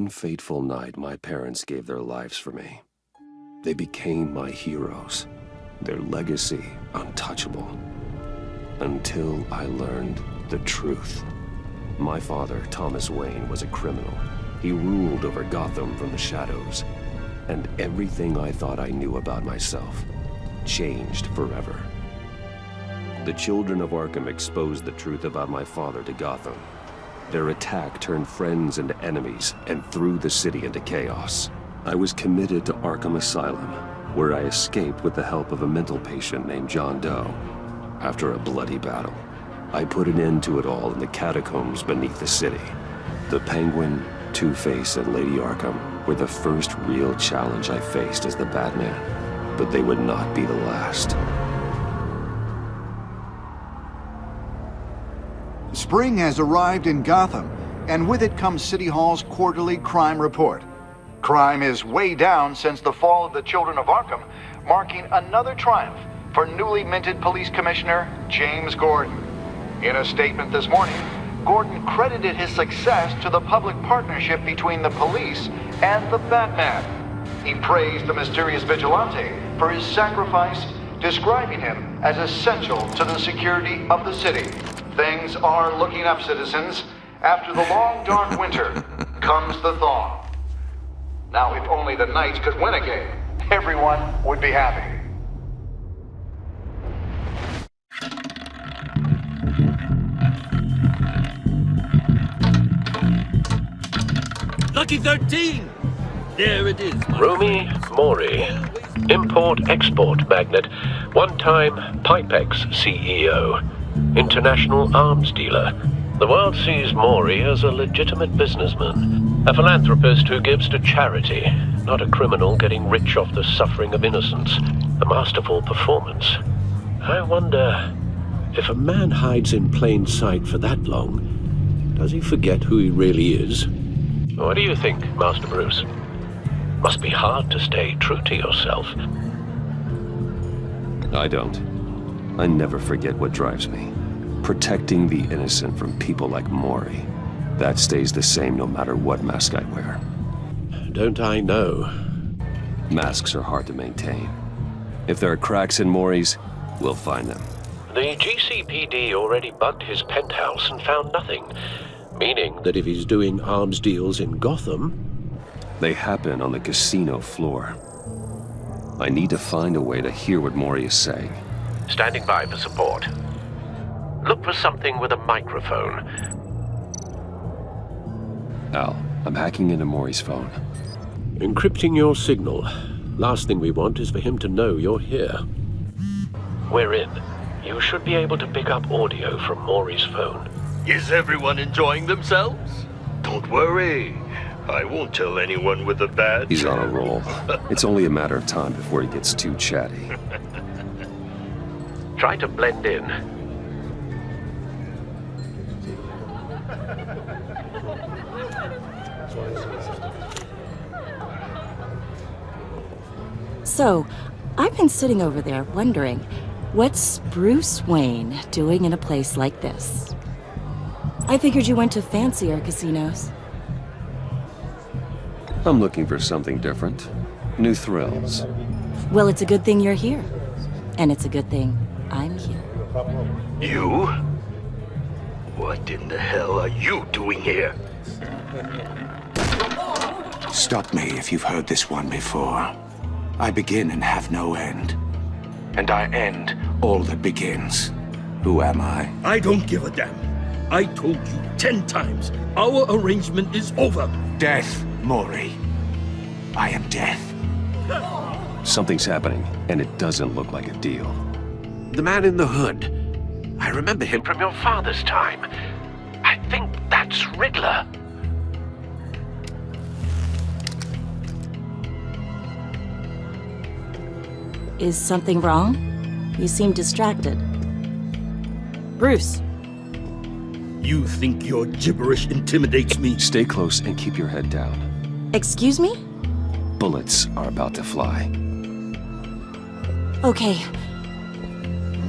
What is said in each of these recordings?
one fateful night, my parents gave their lives for me. They became my heroes, their legacy untouchable. Until I learned the truth. My father, Thomas Wayne, was a criminal. He ruled over Gotham from the shadows. And everything I thought I knew about myself changed forever. The children of Arkham exposed the truth about my father to Gotham. Their attack turned friends into enemies and threw the city into chaos. I was committed to Arkham Asylum, where I escaped with the help of a mental patient named John Doe. After a bloody battle, I put an end to it all in the catacombs beneath the city. The Penguin, Two-Face, and Lady Arkham were the first real challenge I faced as the Batman, but they would not be the last. Spring has arrived in Gotham, and with it comes City Hall's quarterly crime report. Crime is way down since the fall of the Children of Arkham, marking another triumph for newly minted Police Commissioner James Gordon. In a statement this morning, Gordon credited his success to the public partnership between the police and the Batman. He praised the mysterious vigilante for his sacrifice, describing him as essential to the security of the city. Things are looking up, citizens. After the long, dark winter comes the thaw. Now, if only the Knights could win a game, everyone would be happy. Lucky 13! There it is. Romy Mori, import-export magnate, one-time Pipex CEO, international arms dealer. The world sees Mori as a legitimate businessman, a philanthropist who gives to charity, not a criminal getting rich off the suffering of innocence. A masterful performance. I wonder, if a man hides in plain sight for that long, does he forget who he really is? What do you think, Master Bruce? Must be hard to stay true to yourself. I don't. I never forget what drives me. Protecting the innocent from people like Mori. That stays the same no matter what mask I wear. Don't I know? Masks are hard to maintain. If there are cracks in Mori's, we'll find them. The GCPD already bugged his penthouse and found nothing. Meaning that if he's doing arms deals in Gotham... They happen on the casino floor. I need to find a way to hear what Mori is saying. Standing by for support. Look for something with a microphone. Al, I'm hacking into Mori's phone. Encrypting your signal. Last thing we want is for him to know you're here. We're in. You should be able to pick up audio from Mori's phone. Is everyone enjoying themselves? Don't worry. I won't tell anyone with a badge. He's on a roll. It's only a matter of time before he gets too chatty. Try to blend in. So, I've been sitting over there wondering, what's Bruce Wayne doing in a place like this? I figured you went to fancier casinos. I'm looking for something different. New thrills. Well, it's a good thing you're here. And it's a good thing I'm here. You? What in the hell are you doing here? Stop me if you've heard this one before. I begin and have no end. And I end all that begins. Who am I? I don't give a damn. I told you 10 times. Our arrangement is over. Death, Mori. I am death. Something's happening, and it doesn't look like a deal. The man in the hood. I remember him from your father's time. I think that's Riddler. Is something wrong? You seem distracted. Bruce. You think your gibberish intimidates me? Stay close and keep your head down. Excuse me? Bullets are about to fly. Okay.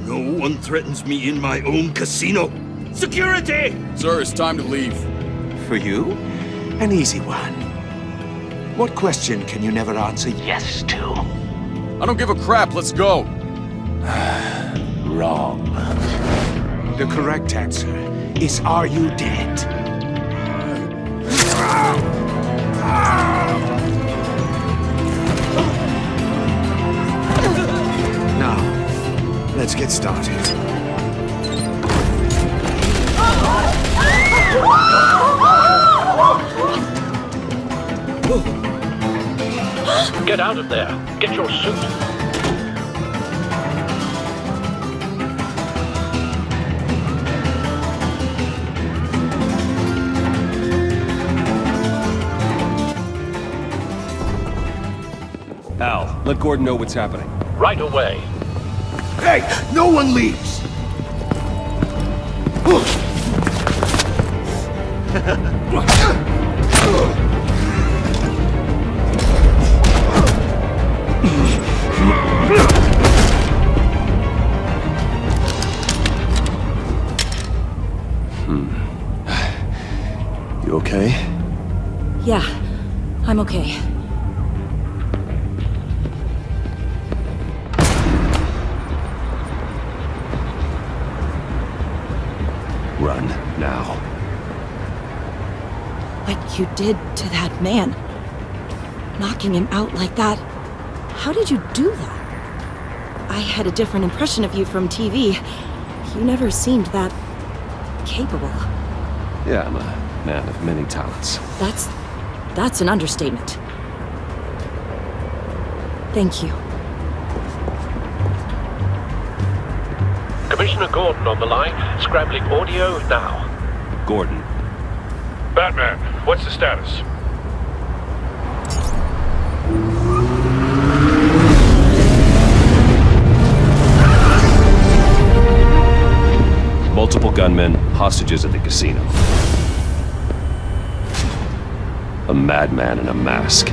No one threatens me in my own casino. Security! Sir, it's time to leave. For you, an easy one. What question can you never answer yes to? I don't give a crap, let's go! Wrong. The correct answer is, are you dead? Now, let's get started. Get out of there. Get your suit. Al, let Gordon know what's happening. Right away. Hey, no one leaves! You okay? Yeah, I'm okay. Run, now. What you did to that man. Knocking him out like that. How did you do that? I had a different impression of you from TV. You never seemed that capable. Yeah, I'm a man of many talents. That's an understatement. Thank you. Commissioner Gordon on the line. Scrambling audio now. Gordon. Batman, what's the status? Multiple gunmen, hostages at the casino. A madman in a mask.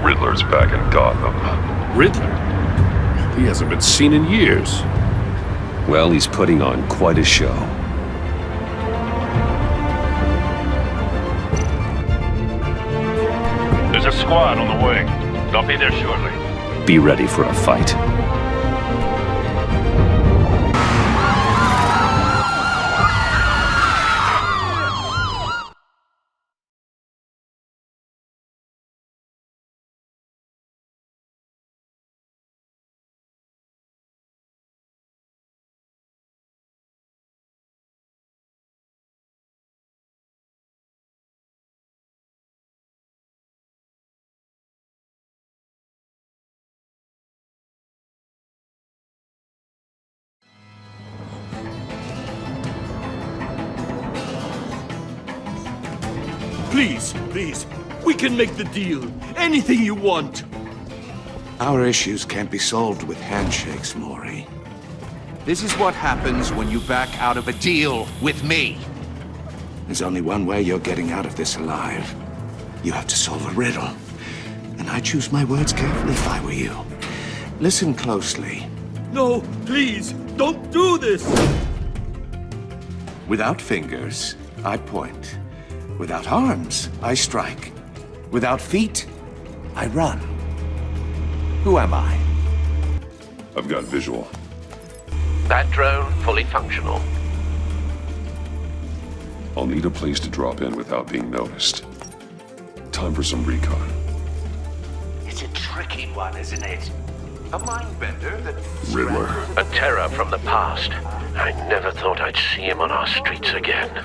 Riddler's back in Gotham. Riddler? He hasn't been seen in years. Well, he's putting on quite a show. There's a squad on the way. They'll be there shortly. Be ready for a fight. Please, we can make the deal. Anything you want. Our issues can't be solved with handshakes, Maury. This is what happens when you back out of a deal with me. There's only one way you're getting out of this alive. You have to solve a riddle. And I choose my words carefully if I were you. Listen closely. No, please, don't do this! Without fingers, I point. Without arms, I strike. Without feet, I run. Who am I? I've got visual. That drone fully functional. I'll need a place to drop in without being noticed. Time for some recon. It's a tricky one, isn't it? A mindbender that... Riddler. A terror from the past. I never thought I'd see him on our streets again.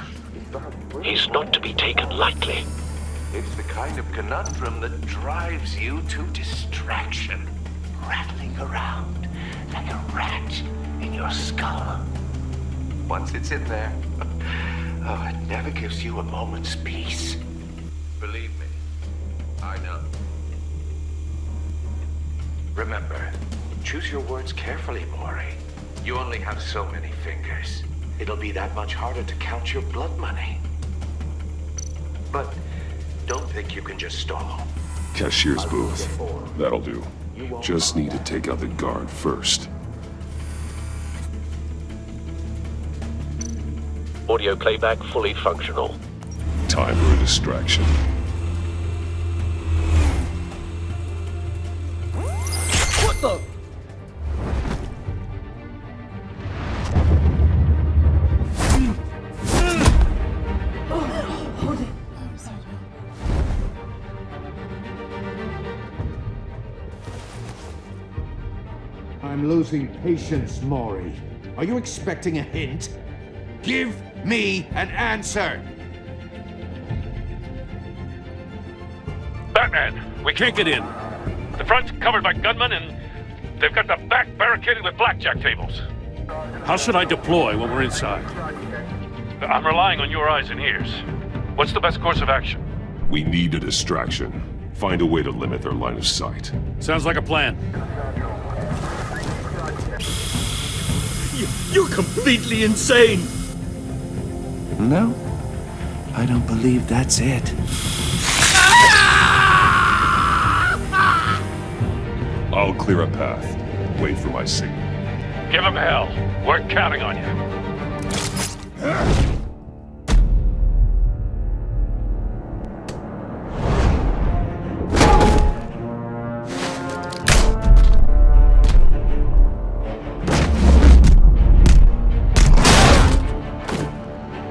He's not to be taken lightly. It's the kind of conundrum that drives you to distraction. Rattling around like a rat in your skull. Once it's in there, oh, it never gives you a moment's peace. Believe me, I know. Remember, choose your words carefully, Maury. You only have so many fingers. It'll be that much harder to count your blood money. But don't think you can just stall. Cashier's booth. That'll do. Just need to take out the guard first. Audio playback fully functional. Time for a distraction. I'm losing patience, Maury. Are you expecting a hint? Give me an answer! Batman, we can't get in. The front's covered by gunmen, and they've got the back barricaded with blackjack tables. How should I deploy when we're inside? I'm relying on your eyes and ears. What's the best course of action? We need a distraction. Find a way to limit their line of sight. Sounds like a plan. You're completely insane! No, I don't believe that's it. I'll clear a path. Wait for my signal. Give him hell. We're counting on you.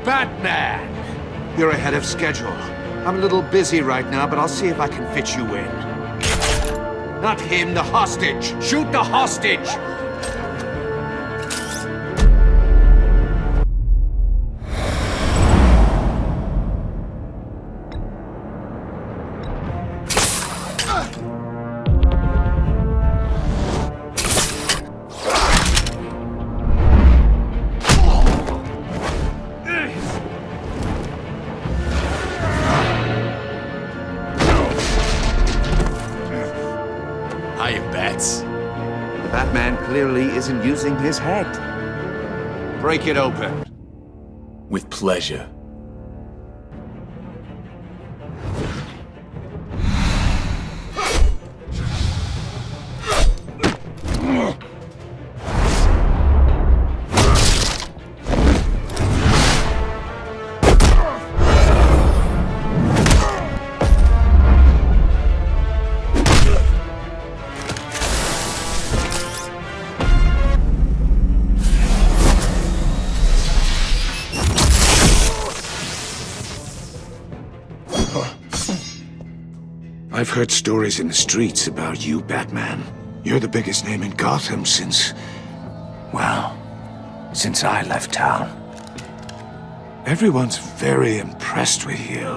Batman! You're ahead of schedule. I'm a little busy right now, but I'll see if I can fit you in. Not him, the hostage! Shoot the hostage! The Batman clearly isn't using his head. Break it open. With pleasure. I've heard stories in the streets about you, Batman. You're the biggest name in Gotham since... well, since I left town. Everyone's very impressed with you.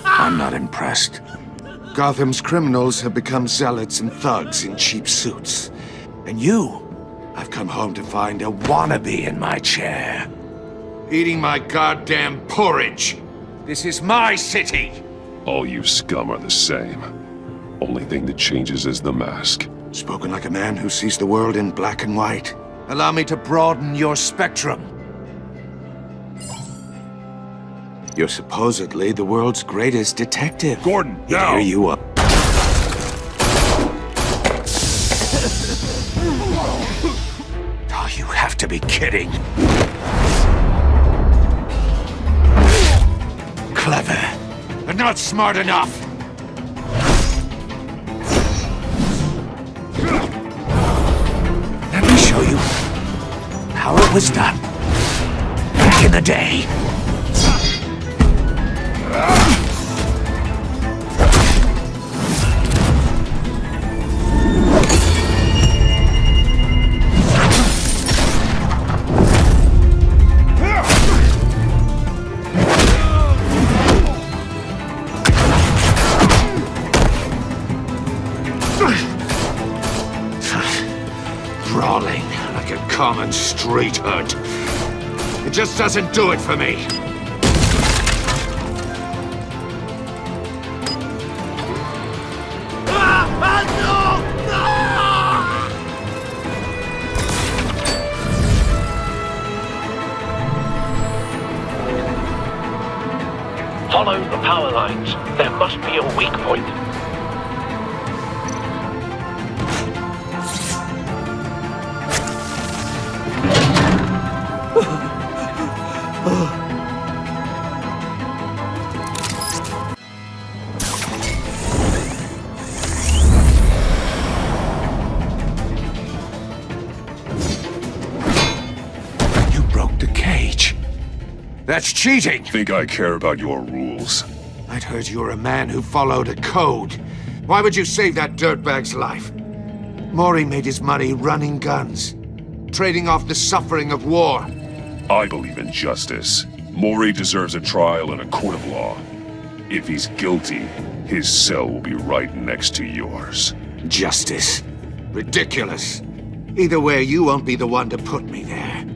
I'm not impressed. Gotham's criminals have become zealots and thugs in cheap suits. And you, I've come home to find a wannabe in my chair. Eating my goddamn porridge. This is my city! All you scum are the same. Only thing that changes is the mask. Spoken like a man who sees the world in black and white. Allow me to broaden your spectrum. You're supposedly the world's greatest detective. Gordon, now! Here you are. Oh, you have to be kidding. Clever, but not smart enough. Let me show you how it was done back in the day. Brawling like a common street hood. It just doesn't do it for me. Follow the power lines. There must be a weak point. That's cheating! Think I care about your rules? I'd heard you were a man who followed a code. Why would you save that dirtbag's life? Mori made his money running guns, trading off the suffering of war. I believe in justice. Mori deserves a trial in a court of law. If he's guilty, his cell will be right next to yours. Justice? Ridiculous. Either way, you won't be the one to put me there.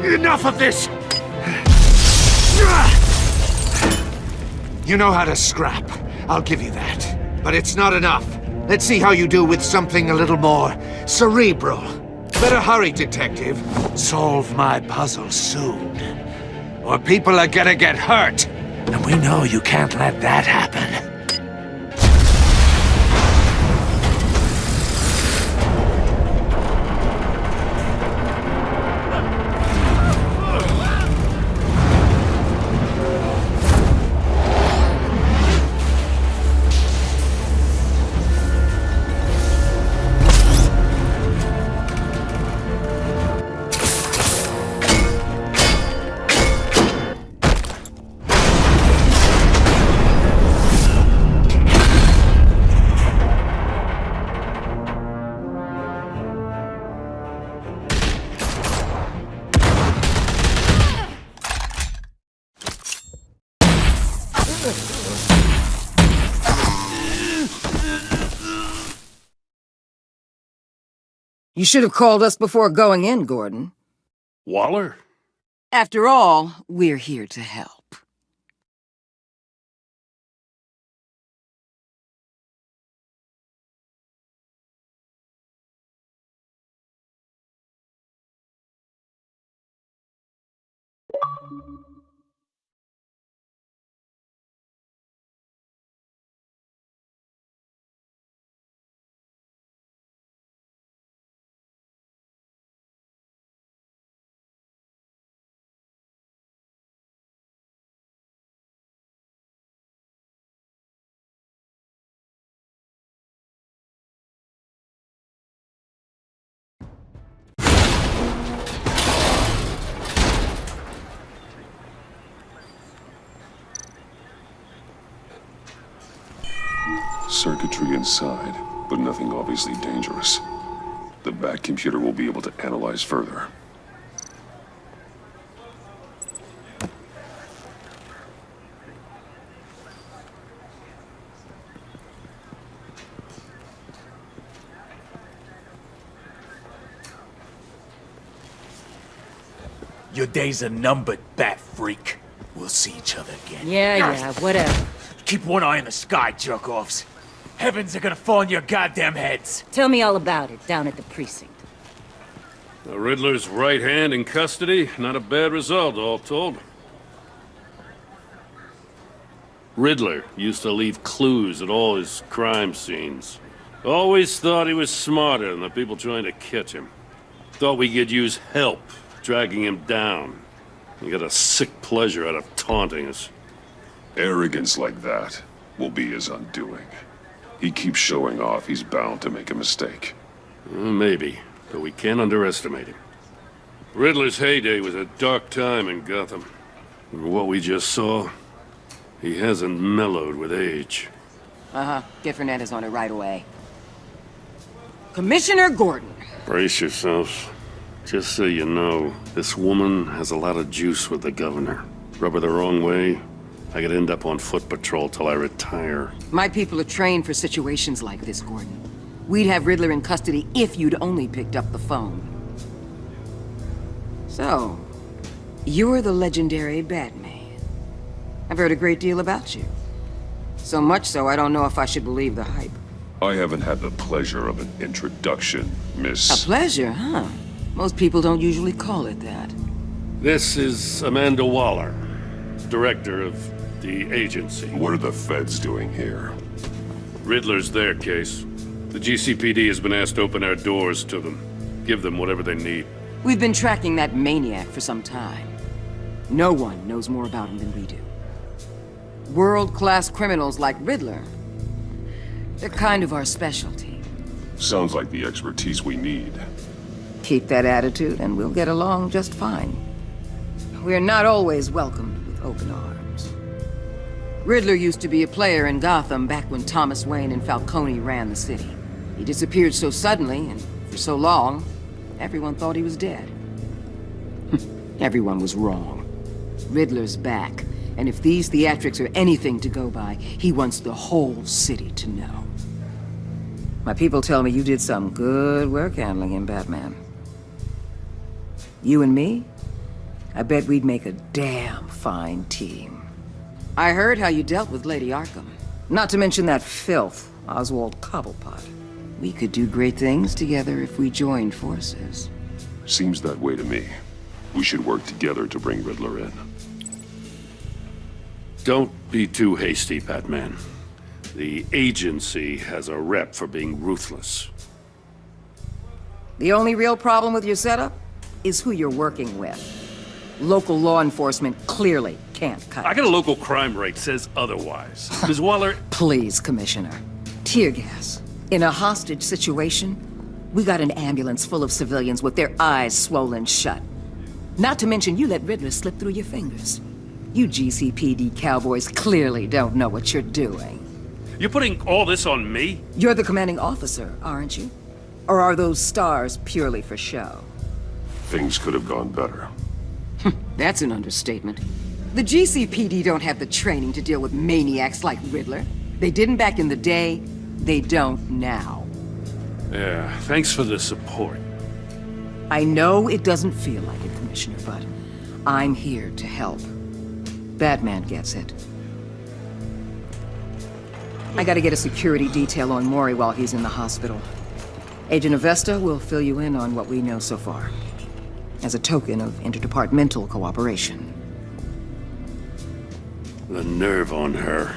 Enough of this! You know how to scrap. I'll give you that. But it's not enough. Let's see how you do with something a little more cerebral. Better hurry, detective. Solve my puzzle soon. Or people are gonna get hurt. And we know you can't let that happen. You should have called us before going in, Gordon. Waller? After all, we're here to help. Circuitry inside, but nothing obviously dangerous. The Bat computer will be able to analyze further. Your days are numbered, Bat Freak. We'll see each other again. Yeah, whatever. Keep one eye in the sky, jerk-offs. Heavens are gonna fall on your goddamn heads. Tell me all about it down at the precinct. The Riddler's right hand in custody. Not a bad result, all told. Riddler used to leave clues at all his crime scenes. Always thought he was smarter than the people trying to catch him. Thought we could use help dragging him down. He got a sick pleasure out of taunting us. Arrogance like that will be his undoing. He keeps showing off, he's bound to make a mistake. Maybe, but we can't underestimate him. Riddler's heyday was a dark time in Gotham. And what we just saw, he hasn't mellowed with age. Get Fernandez on it right away. Commissioner Gordon. Brace yourselves. Just so you know, this woman has a lot of juice with the governor. Rub her the wrong way, I could end up on foot patrol till I retire. My people are trained for situations like this, Gordon. We'd have Riddler in custody if you'd only picked up the phone. So, you're the legendary Batman. I've heard a great deal about you. So much so, I don't know if I should believe the hype. I haven't had the pleasure of an introduction, Miss... A pleasure, huh? Most people don't usually call it that. This is Amanda Waller, director of the agency. What are the feds doing here? Riddler's their case. The GCPD has been asked to open our doors to them. Give them whatever they need. We've been tracking that maniac for some time. No one knows more about him than we do. World-class criminals like Riddler. They're kind of our specialty. Sounds like the expertise we need. Keep that attitude and we'll get along just fine. We're not always welcomed with open arms. Riddler used to be a player in Gotham back when Thomas Wayne and Falcone ran the city. He disappeared so suddenly and for so long, everyone thought he was dead. Everyone was wrong. Riddler's back, and if these theatrics are anything to go by, he wants the whole city to know. My people tell me you did some good work handling him, Batman. You and me? I bet we'd make a damn fine team. I heard how you dealt with Lady Arkham. Not to mention that filth, Oswald Cobblepot. We could do great things together if we joined forces. Seems that way to me. We should work together to bring Riddler in. Don't be too hasty, Batman. The agency has a rep for being ruthless. The only real problem with your setup is who you're working with. Local law enforcement clearly can't cut I it. got a local crime rate says otherwise. Ms. Waller... Please, Commissioner. Tear gas. In a hostage situation, we got an ambulance full of civilians with their eyes swollen shut. Not to mention you let Riddler slip through your fingers. You GCPD cowboys clearly don't know what you're doing. You're putting all this on me? You're the commanding officer, aren't you? Or are those stars purely for show? Things could have gone better. That's an understatement. The GCPD don't have the training to deal with maniacs like Riddler. They didn't back in the day, they don't now. Yeah, thanks for the support. I know it doesn't feel like it, Commissioner, but I'm here to help. Batman gets it. I gotta get a security detail on Mori while he's in the hospital. Agent Avesta will fill you in on what we know so far, as a token of interdepartmental cooperation. The nerve on her.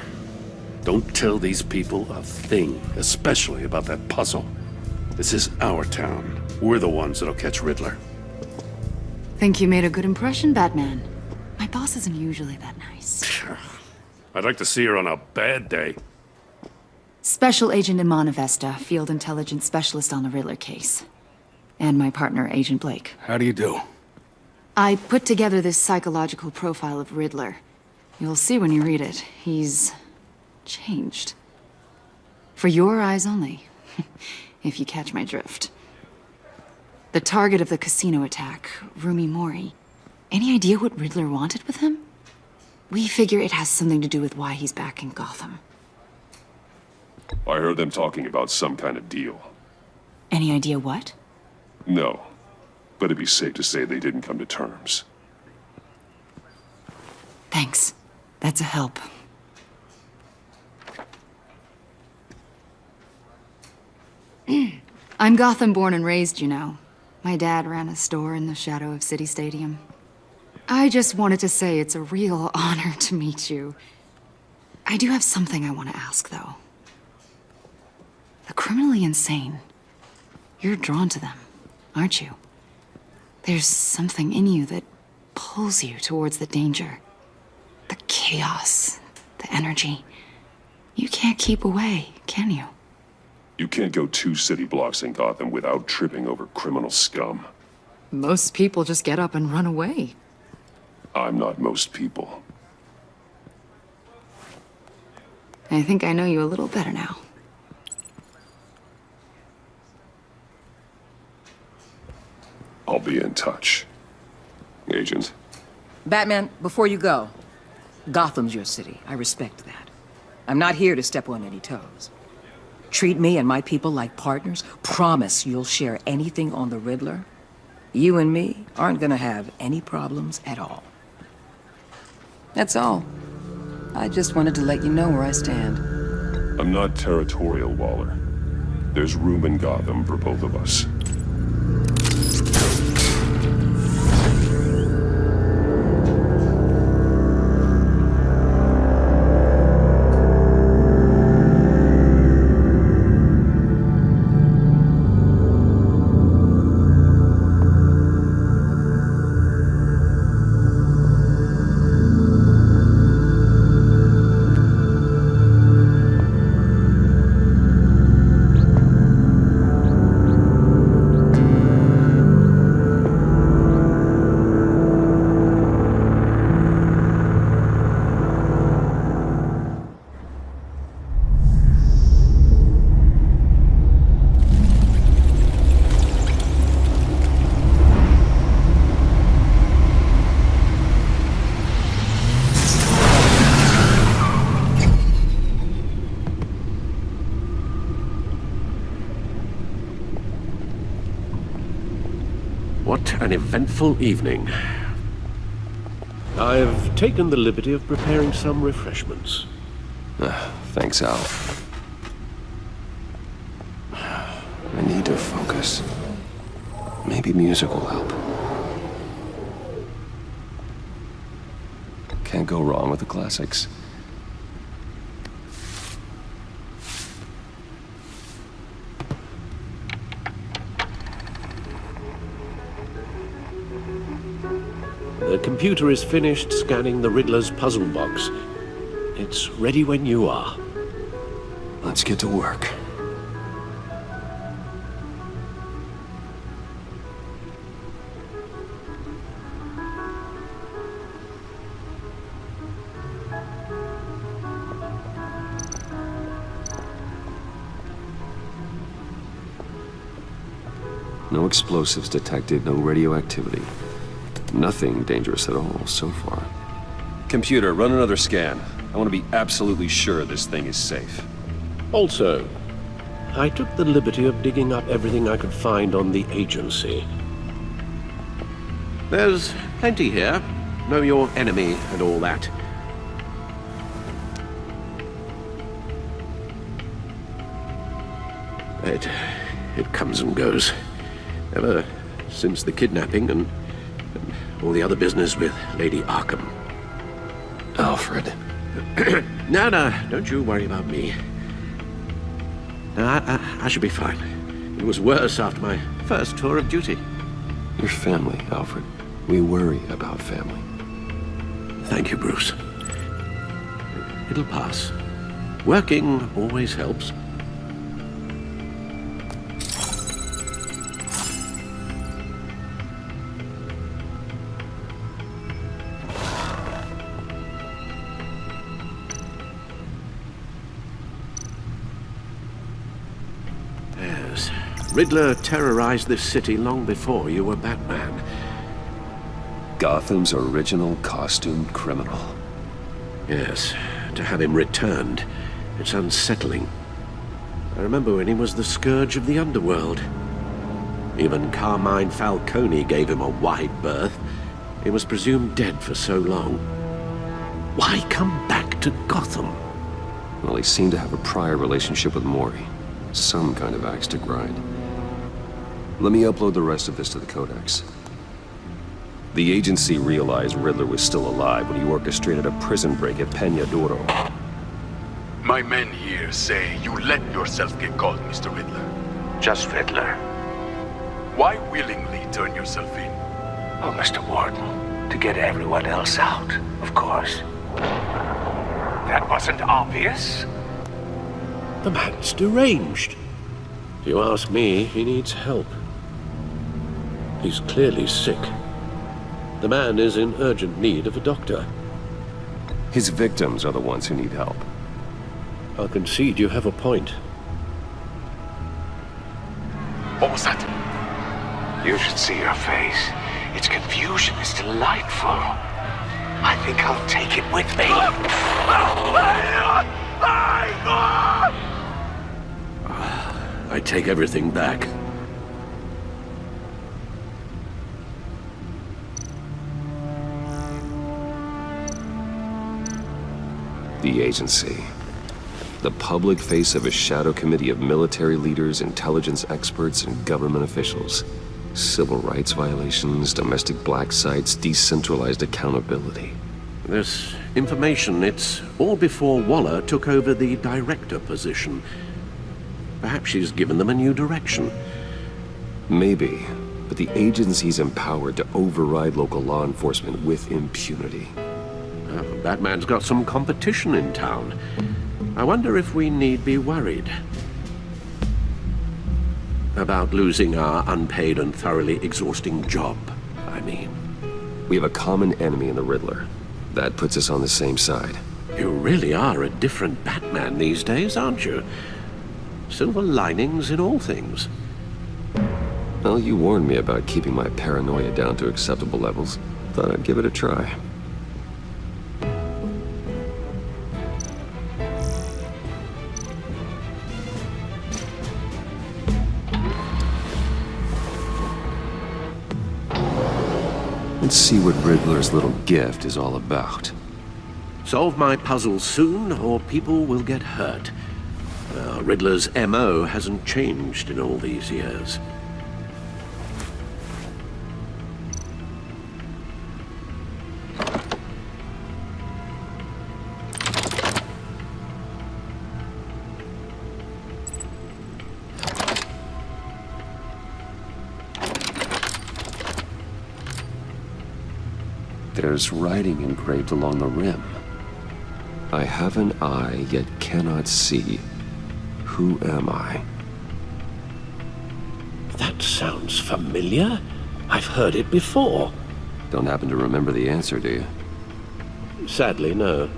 Don't tell these people a thing, especially about that puzzle. This is our town. We're the ones that'll catch Riddler. Think you made a good impression, Batman? My boss isn't usually that nice. I'd like to see her on a bad day. Special Agent Iman Avesta, Field Intelligence Specialist on the Riddler case. And my partner, Agent Blake. How do you do? I put together this psychological profile of Riddler. You'll see when you read it. He's changed. For your eyes only, if you catch my drift. The target of the casino attack, Rumi Mori. Any idea what Riddler wanted with him? We figure it has something to do with why he's back in Gotham. I heard them talking about some kind of deal. Any idea what? No, but it'd be safe to say they didn't come to terms. Thanks. That's a help. I'm Gotham born and raised, you know. My dad ran a store in the shadow of City Stadium. I just wanted to say it's a real honor to meet you. I do have something I want to ask, though. The criminally insane. You're drawn to them, aren't you? There's something in you that pulls you towards the danger. The chaos, the energy. You can't keep away, can you? You can't go 2 city blocks in Gotham without tripping over criminal scum. Most people just get up and run away. I'm not most people. I think I know you a little better now. I'll be in touch. Agent. Batman, before you go, Gotham's your city. I respect that. I'm not here to step on any toes. Treat me and my people like partners. Promise you'll share anything on the Riddler. You and me aren't gonna have any problems at all. That's all. I just wanted to let you know where I stand. I'm not territorial, Waller. There's room in Gotham for both of us. What an eventful evening. I've taken the liberty of preparing some refreshments. Thanks, Al. I need to focus. Maybe music will help. Can't go wrong with the classics. The computer is finished scanning the Riddler's puzzle box. It's ready when you are. Let's get to work. No explosives detected, no radioactivity. Nothing dangerous at all so far. Computer, run another scan. I want to be absolutely sure this thing is safe. Also, I took the liberty of digging up everything I could find on the agency. There's plenty here. Know your enemy and all that. It comes and goes. Ever since the kidnapping and all the other business with Lady Arkham. Alfred. No, don't you worry about me. No, I should be fine. It was worse after my first tour of duty. Your family, Alfred. We worry about family. Thank you, Bruce. It'll pass. Working always helps. Riddler terrorized this city long before you were Batman. Gotham's original costumed criminal. Yes, to have him returned, it's unsettling. I remember when he was the scourge of the underworld. Even Carmine Falcone gave him a wide berth. He was presumed dead for so long. Why come back to Gotham? Well, he seemed to have a prior relationship with Mori. Some kind of axe to grind. Let me upload the rest of this to the Codex. The agency realized Riddler was still alive when he orchestrated a prison break at Peña Duro. My men here say you let yourself get caught, Mr. Riddler. Just Riddler. Why willingly turn yourself in? Oh, Mr. Warden, to get everyone else out, of course. That wasn't obvious. The man's deranged. If you ask me, he needs help. He's clearly sick. The man is in urgent need of a doctor. His victims are the ones who need help. I'll concede you have a point. What was that? You should see her face. Its confusion is delightful. I think I'll take it with me. I take everything back. The agency. The public face of a shadow committee of military leaders, intelligence experts, and government officials. Civil rights violations, domestic black sites, decentralized accountability. This information, it's all before Waller took over the director position. Perhaps she's given them a new direction. Maybe, but the agency's empowered to override local law enforcement with impunity. Batman's got some competition in town. I wonder if we need be worried about losing our unpaid and thoroughly exhausting job, I mean. We have a common enemy in the Riddler. That puts us on the same side. You really are a different Batman these days, aren't you? Silver linings in all things. Well, you warned me about keeping my paranoia down to acceptable levels. Thought I'd give it a try. Let's see what Riddler's little gift is all about. Solve my puzzle soon, or people will get hurt. Riddler's MO hasn't changed in all these years. There's writing engraved along the rim. I have an eye, yet cannot see. Who am I? That sounds familiar. I've heard it before. Don't happen to remember the answer, do you? Sadly, no.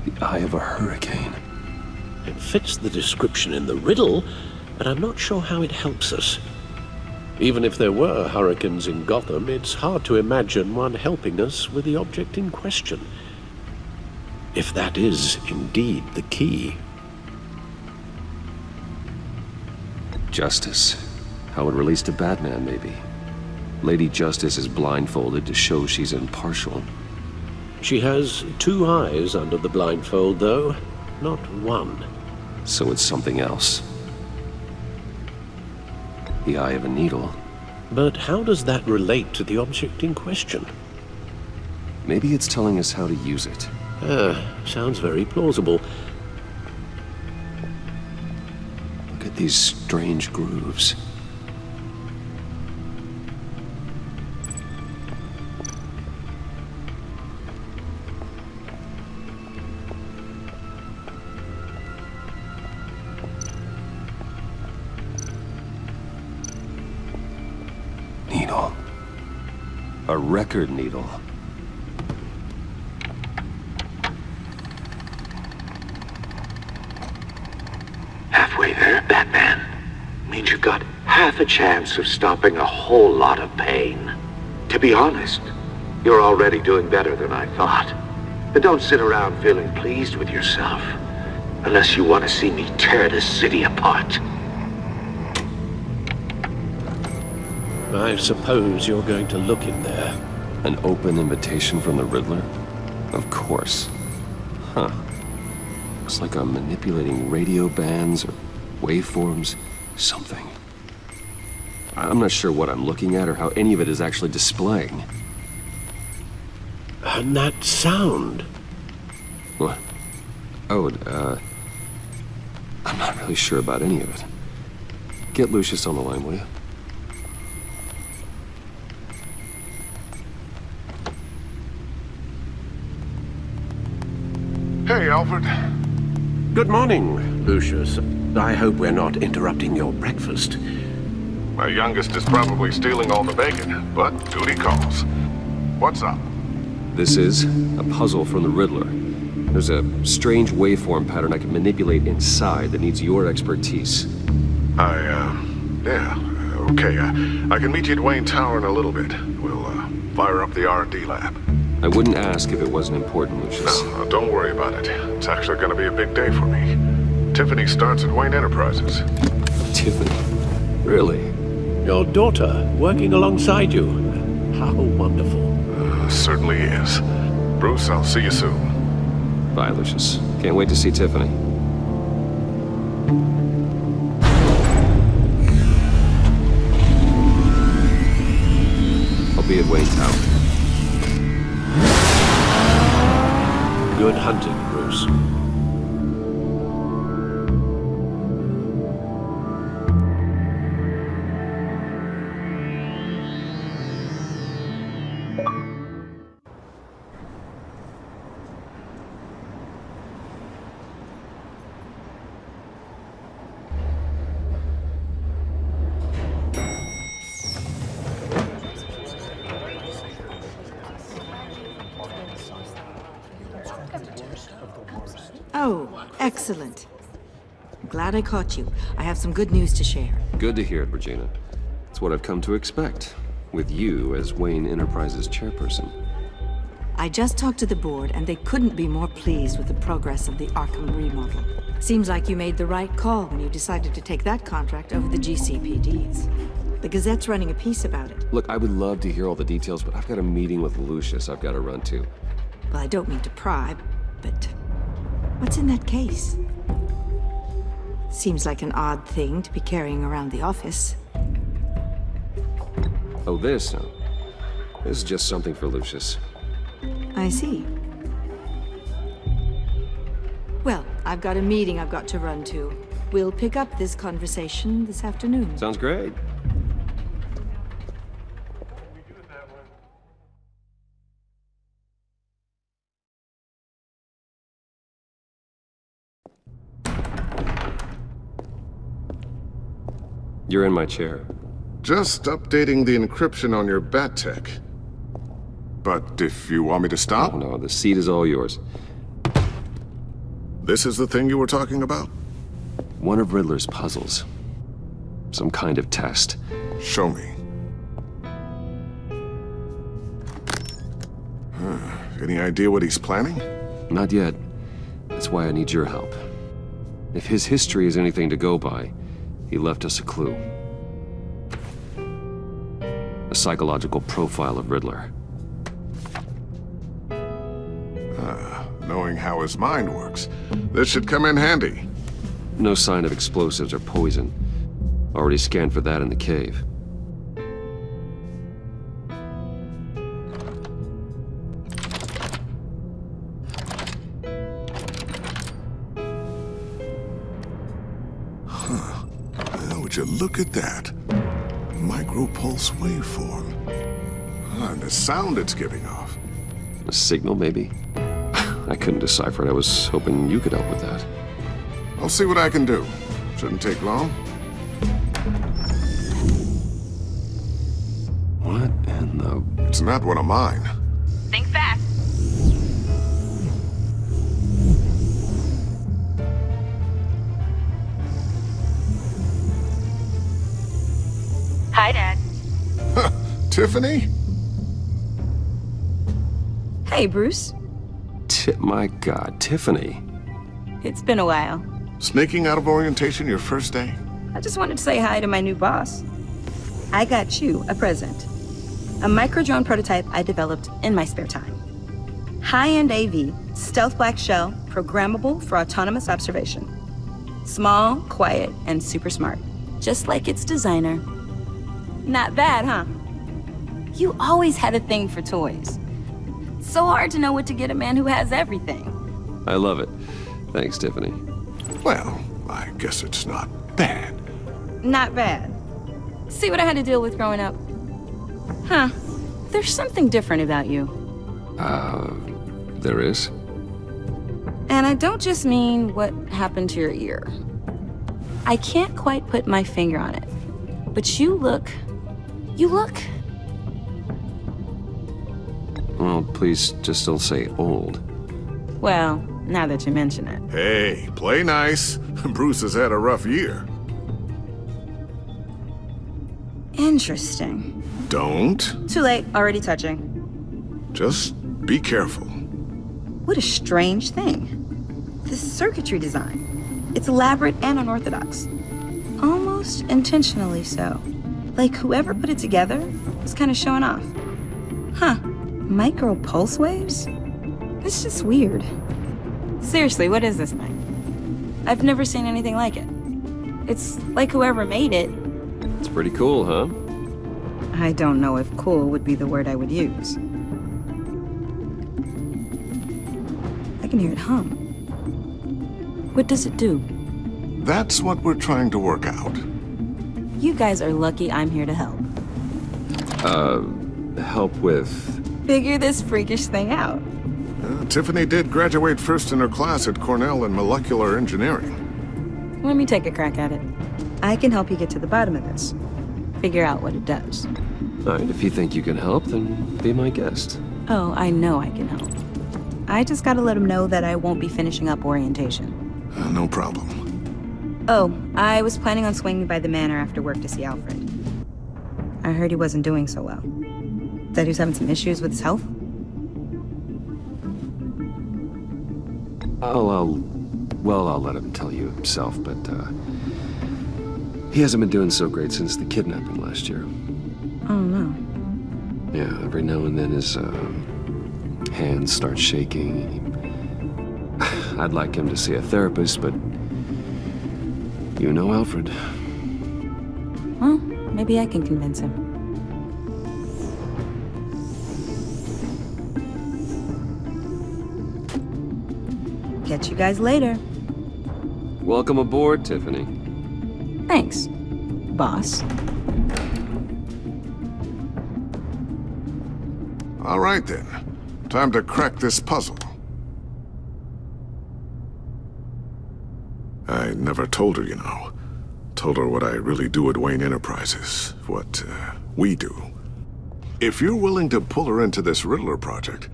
The eye of a hurricane. It fits the description in the riddle, but I'm not sure how it helps us. Even if there were hurricanes in Gotham, it's hard to imagine one helping us with the object in question. If that is indeed the key. Justice. How it relates to Batman, maybe. Lady Justice is blindfolded to show she's impartial. She has two eyes under the blindfold, though, not one. So it's something else. The eye of a needle. But how does that relate to the object in question? Maybe it's telling us how to use it. Sounds very plausible. Look at these strange grooves. Needle. A record needle. Halfway there, Batman. Means you've got half a chance of stopping a whole lot of pain. To be honest, you're already doing better than I thought. But don't sit around feeling pleased with yourself. Unless you want to see me tear this city apart. I suppose you're going to look in there. An open invitation from the Riddler? Of course. Huh. Looks like I'm manipulating radio bands or waveforms. Something. I'm not sure what I'm looking at or how any of it is actually displaying. And that sound. What? Oh, I'm not really sure about any of it. Get Lucius on the line, will you? Hey, Alfred. Good morning, Lucius. I hope we're not interrupting your breakfast. My youngest is probably stealing all the bacon, but duty calls. What's up? This is a puzzle from the Riddler. There's a strange waveform pattern I can manipulate inside that needs your expertise. Yeah, okay. I can meet you at Wayne Tower in a little bit. We'll, fire up the R&D lab. I wouldn't ask if it wasn't important, Lucius. No, don't worry about it. It's actually gonna be a big day for me. Tiffany starts at Wayne Enterprises. Tiffany? Really? Your daughter working alongside you. How wonderful. Certainly is. Bruce, I'll see you soon. Bye, Lucius. Can't wait to see Tiffany. I'll be at Wayne Tower. Good hunting, Bruce. Oh, excellent. I'm glad I caught you. I have some good news to share. Good to hear it, Regina. It's what I've come to expect, with you as Wayne Enterprises chairperson. I just talked to the board, and they couldn't be more pleased with the progress of the Arkham remodel. Seems like you made the right call when you decided to take that contract over the GCPD's. The Gazette's running a piece about it. Look, I would love to hear all the details, but I've got a meeting with Lucius I've got to run to. Well, I don't mean to pry, but what's in that case? Seems like an odd thing to be carrying around the office. Oh, this, huh? This is just something for Lucius. I see. Well, I've got a meeting I've got to run to. We'll pick up this conversation this afternoon. Sounds great. You're in my chair. Just updating the encryption on your bat tech. But if you want me to stop? Oh, no, the seat is all yours. This is the thing you were talking about? One of Riddler's puzzles. Some kind of test. Show me. Any idea what he's planning? Not yet. That's why I need your help. If his history is anything to go by, he left us a clue. A psychological profile of Riddler. Knowing how his mind works, this should come in handy. No sign of explosives or poison. Already scanned for that in the cave. Would you look at that? Micropulse waveform. And the sound it's giving off. A signal, maybe? I couldn't decipher it. I was hoping you could help with that. I'll see what I can do. Shouldn't take long. What in the... It's not one of mine. Think fast. Hi, Dad. Tiffany? Hey, Bruce. My God, Tiffany. It's been a while. Sneaking out of orientation your first day? I just wanted to say hi to my new boss. I got you a present. A micro-drone prototype I developed in my spare time. High-end AV, stealth black shell, programmable for autonomous observation. Small, quiet, and super smart. Just like its designer. Not bad, huh? You always had a thing for toys. So hard to know what to get a man who has everything. I love it. Thanks, Tiffany. Well, I guess it's not bad. Not bad. See what I had to deal with growing up? Huh. There's something different about you. There is? And I don't just mean what happened to your ear. I can't quite put my finger on it. But you look... Well, please just don't say old. Well, now that you mention it. Hey, play nice. Bruce has had a rough year. Interesting. Don't. Too late, already touching. Just be careful. What a strange thing. This circuitry design. It's elaborate and unorthodox. Almost intentionally so. Like, whoever put it together was kind of showing off. Huh. Micro pulse waves? It's just weird. Seriously, what is this thing? I've never seen anything like it. It's like whoever made it. It's pretty cool, huh? I don't know if cool would be the word I would use. I can hear it hum. What does it do? That's what we're trying to work out. You guys are lucky I'm here to help. Help with... Figure this freakish thing out. Tiffany did graduate first in her class at Cornell in molecular engineering. Let me take a crack at it. I can help you get to the bottom of this. Figure out what it does. Alright, if you think you can help, then be my guest. Oh, I know I can help. I just gotta let him know that I won't be finishing up orientation. No problem. Oh, I was planning on swinging by the manor after work to see Alfred. I heard he wasn't doing so well. That he was having some issues with his health? I'll let him tell you himself, but, he hasn't been doing so great since the kidnapping last year. Oh, no. Yeah, every now and then his, hands start shaking. I'd like him to see a therapist, but you know Alfred. Well, maybe I can convince him. Catch you guys later. Welcome aboard, Tiffany. Thanks, boss. All right then. Time to crack this puzzle. I never told her, you know. Told her what I really do at Wayne Enterprises. What, we do. If you're willing to pull her into this Riddler project,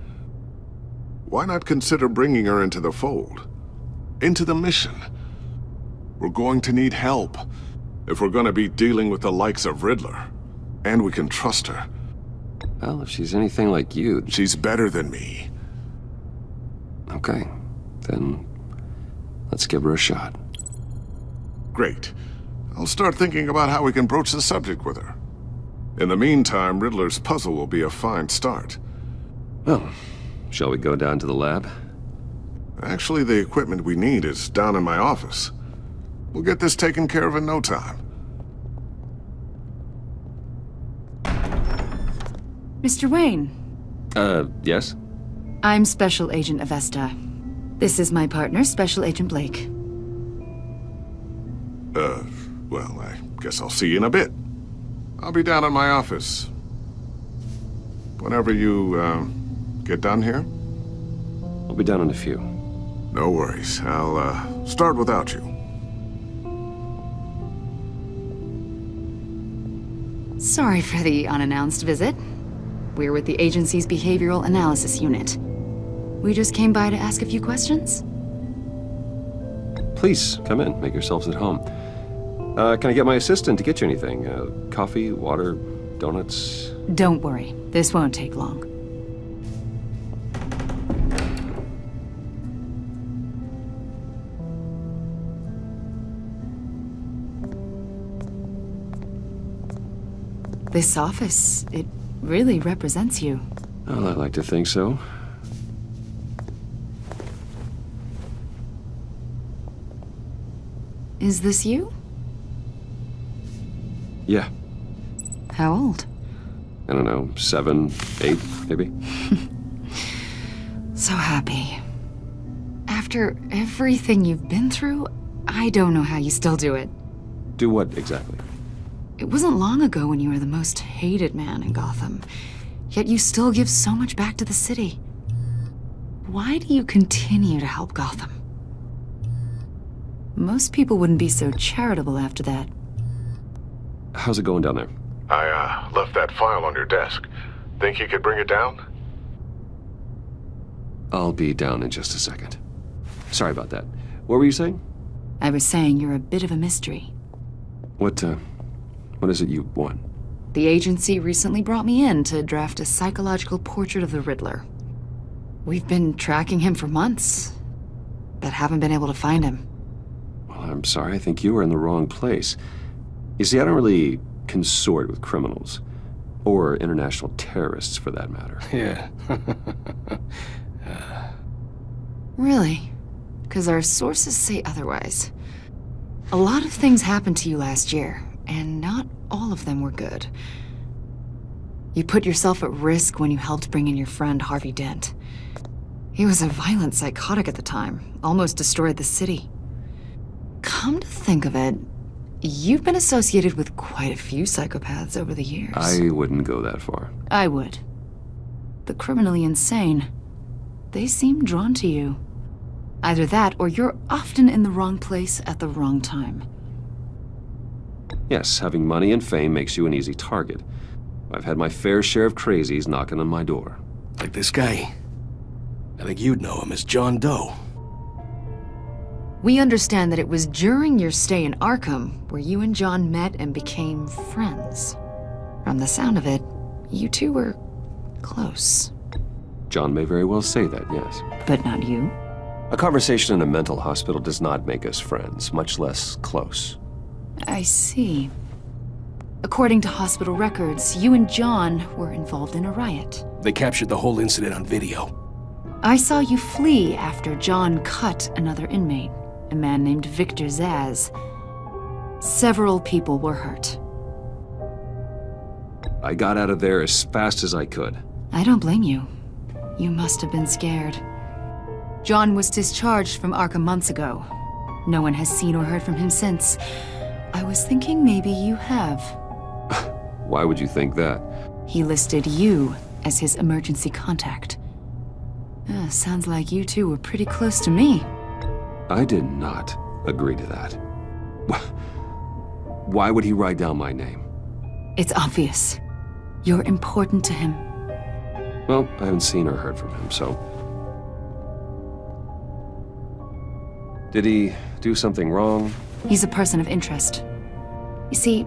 why not consider bringing her into the fold? Into the mission? We're going to need help if we're going to be dealing with the likes of Riddler. And we can trust her. Well, if she's anything like you... She's better than me. Okay, then let's give her a shot. Great. I'll start thinking about how we can broach the subject with her. In the meantime, Riddler's puzzle will be a fine start. Well, shall we go down to the lab? Actually, the equipment we need is down in my office. We'll get this taken care of in no time. Mr. Wayne. Yes? I'm Special Agent Avesta. This is my partner, Special Agent Blake. Well, I guess I'll see you in a bit. I'll be down in my office. Whenever you, get done here? I'll be down in a few. No worries. I'll, start without you. Sorry for the unannounced visit. We're with the agency's Behavioral Analysis Unit. We just came by to ask a few questions. Please, come in. Make yourselves at home. Can I get my assistant to get you anything? Coffee, water, donuts? Don't worry. This won't take long. This office, it really represents you. Well, I'd like to think so. Is this you? Yeah. How old? I don't know, 7, 8, maybe? So happy. After everything you've been through, I don't know how you still do it. Do what, exactly? It wasn't long ago when you were the most hated man in Gotham, yet you still give so much back to the city. Why do you continue to help Gotham? Most people wouldn't be so charitable after that. How's it going down there? I, left that file on your desk. Think you could bring it down? I'll be down in just a second. Sorry about that. What were you saying? I was saying you're a bit of a mystery. What is it you want? The agency recently brought me in to draft a psychological portrait of the Riddler. We've been tracking him for months, but haven't been able to find him. Well, I'm sorry. I think you were in the wrong place. You see, I don't really consort with criminals. Or international terrorists, for that matter. Yeah. Really? Because our sources say otherwise. A lot of things happened to you last year, and not all of them were good. You put yourself at risk when you helped bring in your friend Harvey Dent. He was a violent psychotic at the time, almost destroyed the city. Come to think of it, you've been associated with quite a few psychopaths over the years. I wouldn't go that far. I would. The criminally insane. They seem drawn to you. Either that, or you're often in the wrong place at the wrong time. Yes, having money and fame makes you an easy target. I've had my fair share of crazies knocking on my door. Like this guy. I think you'd know him as John Doe. We understand that it was during your stay in Arkham where you and John met and became friends. From the sound of it, you two were close. John may very well say that, yes. But not you? A conversation in a mental hospital does not make us friends, much less close. I see. According to hospital records, you and John were involved in a riot. They captured the whole incident on video. I saw you flee after John cut another inmate, a man named Victor Zaz. Several people were hurt. I got out of there as fast as I could. I don't blame you. You must have been scared. John was discharged from Arkham months ago. No one has seen or heard from him since. I was thinking maybe you have. Why would you think that? He listed you as his emergency contact. Sounds like you two were pretty close to me. I did not agree to that. Why would he write down my name? It's obvious. You're important to him. Well, I haven't seen or heard from him, so... Did he do something wrong? He's a person of interest. You see,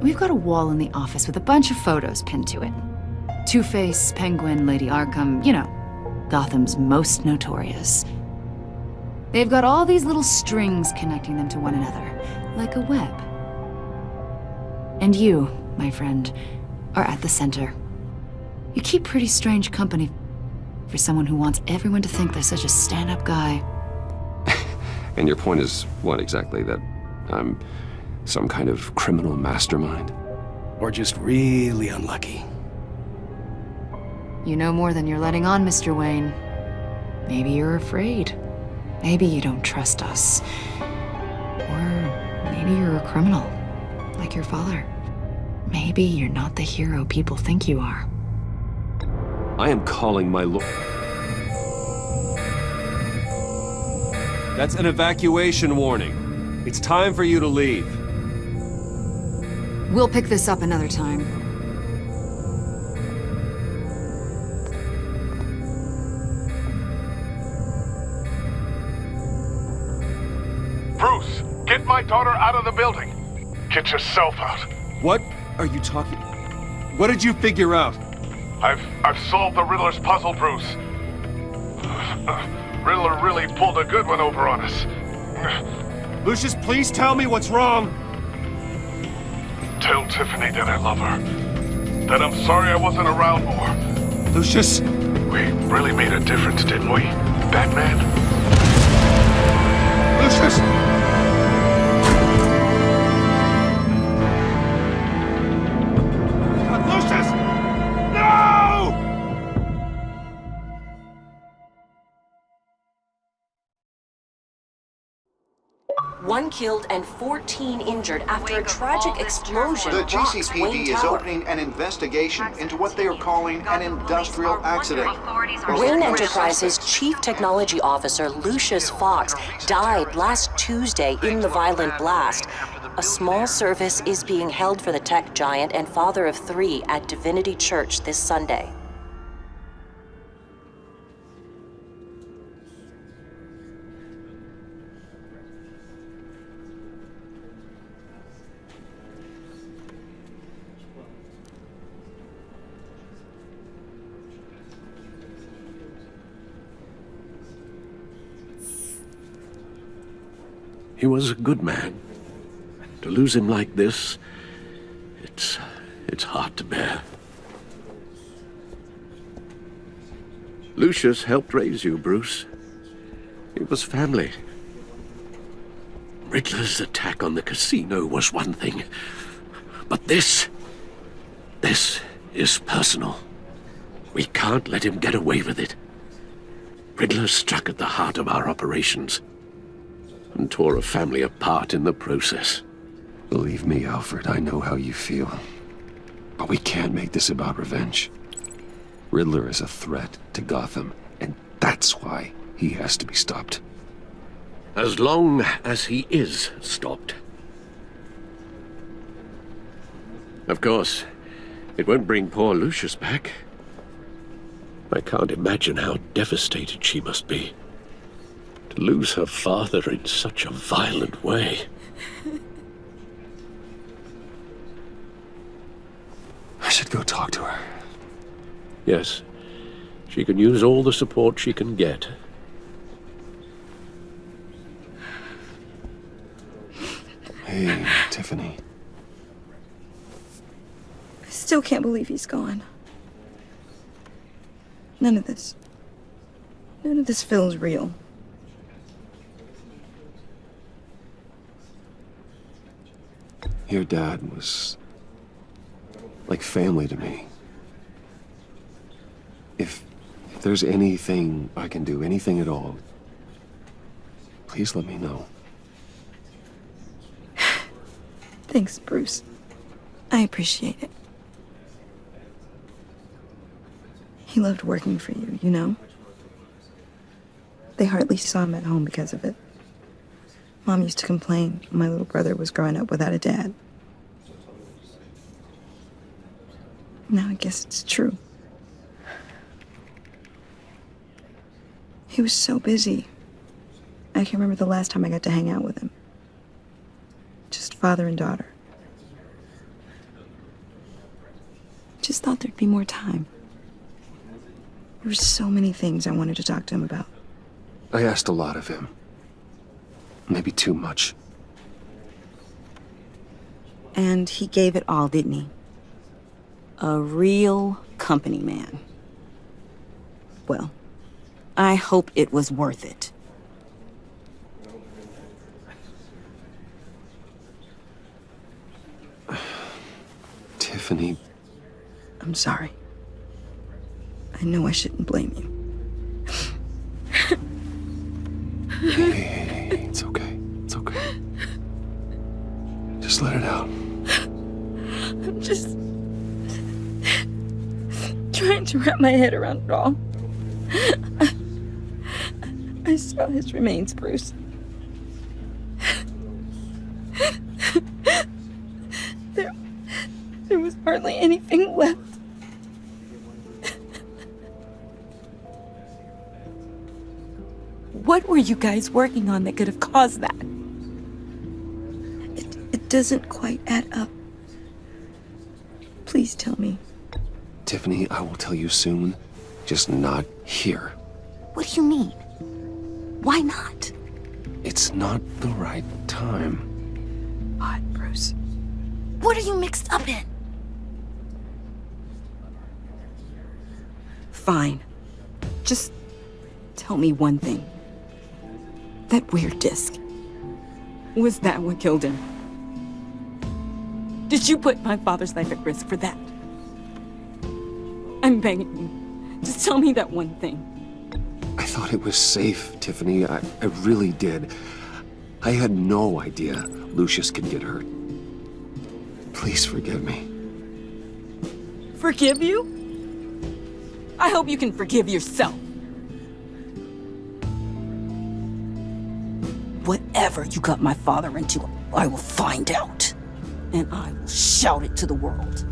we've got a wall in the office with a bunch of photos pinned to it. Two-Face, Penguin, Lady Arkham, you know, Gotham's most notorious. They've got all these little strings connecting them to one another, like a web. And you, my friend, are at the center. You keep pretty strange company for someone who wants everyone to think they're such a stand-up guy. And your point is what exactly? That I'm some kind of criminal mastermind? Or just really unlucky? You know more than you're letting on, Mr. Wayne. Maybe you're afraid. Maybe you don't trust us. Or maybe you're a criminal, like your father. Maybe you're not the hero people think you are. I am calling my lord. That's an evacuation warning. It's time for you to leave. We'll pick this up another time. Bruce, get my daughter out of the building. Get yourself out. What are you talking? What did you figure out? I've solved the Riddler's puzzle, Bruce. Riddler really pulled a good one over on us. Lucius, please tell me what's wrong. Tell Tiffany that I love her. That I'm sorry I wasn't around more. Lucius! We really made a difference, didn't we, Batman? Lucius! Lucius! No! One killed and 14 injured after a tragic explosion. The rocks GCPD Wayne is Tower. opening an investigation into what they are calling an industrial accident. Wayne Enterprises' Chief Technology Officer Lucius Fox died last Tuesday in the violent blast. A small service is being held for the tech giant and father of 3 at Divinity Church this Sunday. He was a good man. To lose him like this, It's hard to bear. Lucius helped raise you, Bruce. It was family. Riddler's attack on the casino was one thing, but this is personal. We can't let him get away with it. Riddler struck at the heart of our operations and tore a family apart in the process. Believe me, Alfred, I know how you feel. But we can't make this about revenge. Riddler is a threat to Gotham, and that's why he has to be stopped. As long as he is stopped. Of course, it won't bring poor Lucius back. I can't imagine how devastated she must be. To lose her father in such a violent way. I should go talk to her. Yes, she can use all the support she can get. Hey, Tiffany. I still can't believe he's gone. None of this feels real. Your dad was like family to me. If there's anything I can do, anything at all, please let me know. Thanks, Bruce. I appreciate it. He loved working for you, you know? They hardly saw him at home because of it. Mom used to complain my little brother was growing up without a dad. Now I guess it's true. He was so busy. I can't remember the last time I got to hang out with him. Just father and daughter. Just thought there'd be more time. There were so many things I wanted to talk to him about. I asked a lot of him. Maybe too much. And he gave it all, didn't he? A real company man. Well, I hope it was worth it. Tiffany. I'm sorry. I know I shouldn't blame you. Hey, it's okay. It's okay. Just let it out. I'm just trying to wrap my head around it all. I saw his remains, Bruce. There was hardly anything left. What were you guys working on that could have caused that? It doesn't quite add up. Please tell me. Tiffany, I will tell you soon. Just not here. What do you mean? Why not? It's not the right time. What, Bruce? What are you mixed up in? Fine. Just tell me one thing. That weird disc. Was that what killed him? Did you put my father's life at risk for that? I'm begging you. Just tell me that one thing. I thought it was safe, Tiffany. I really did. I had no idea Lucius could get hurt. Please forgive me. Forgive you? I hope you can forgive yourself. Whatever you got my father into, I will find out. And I will shout it to the world.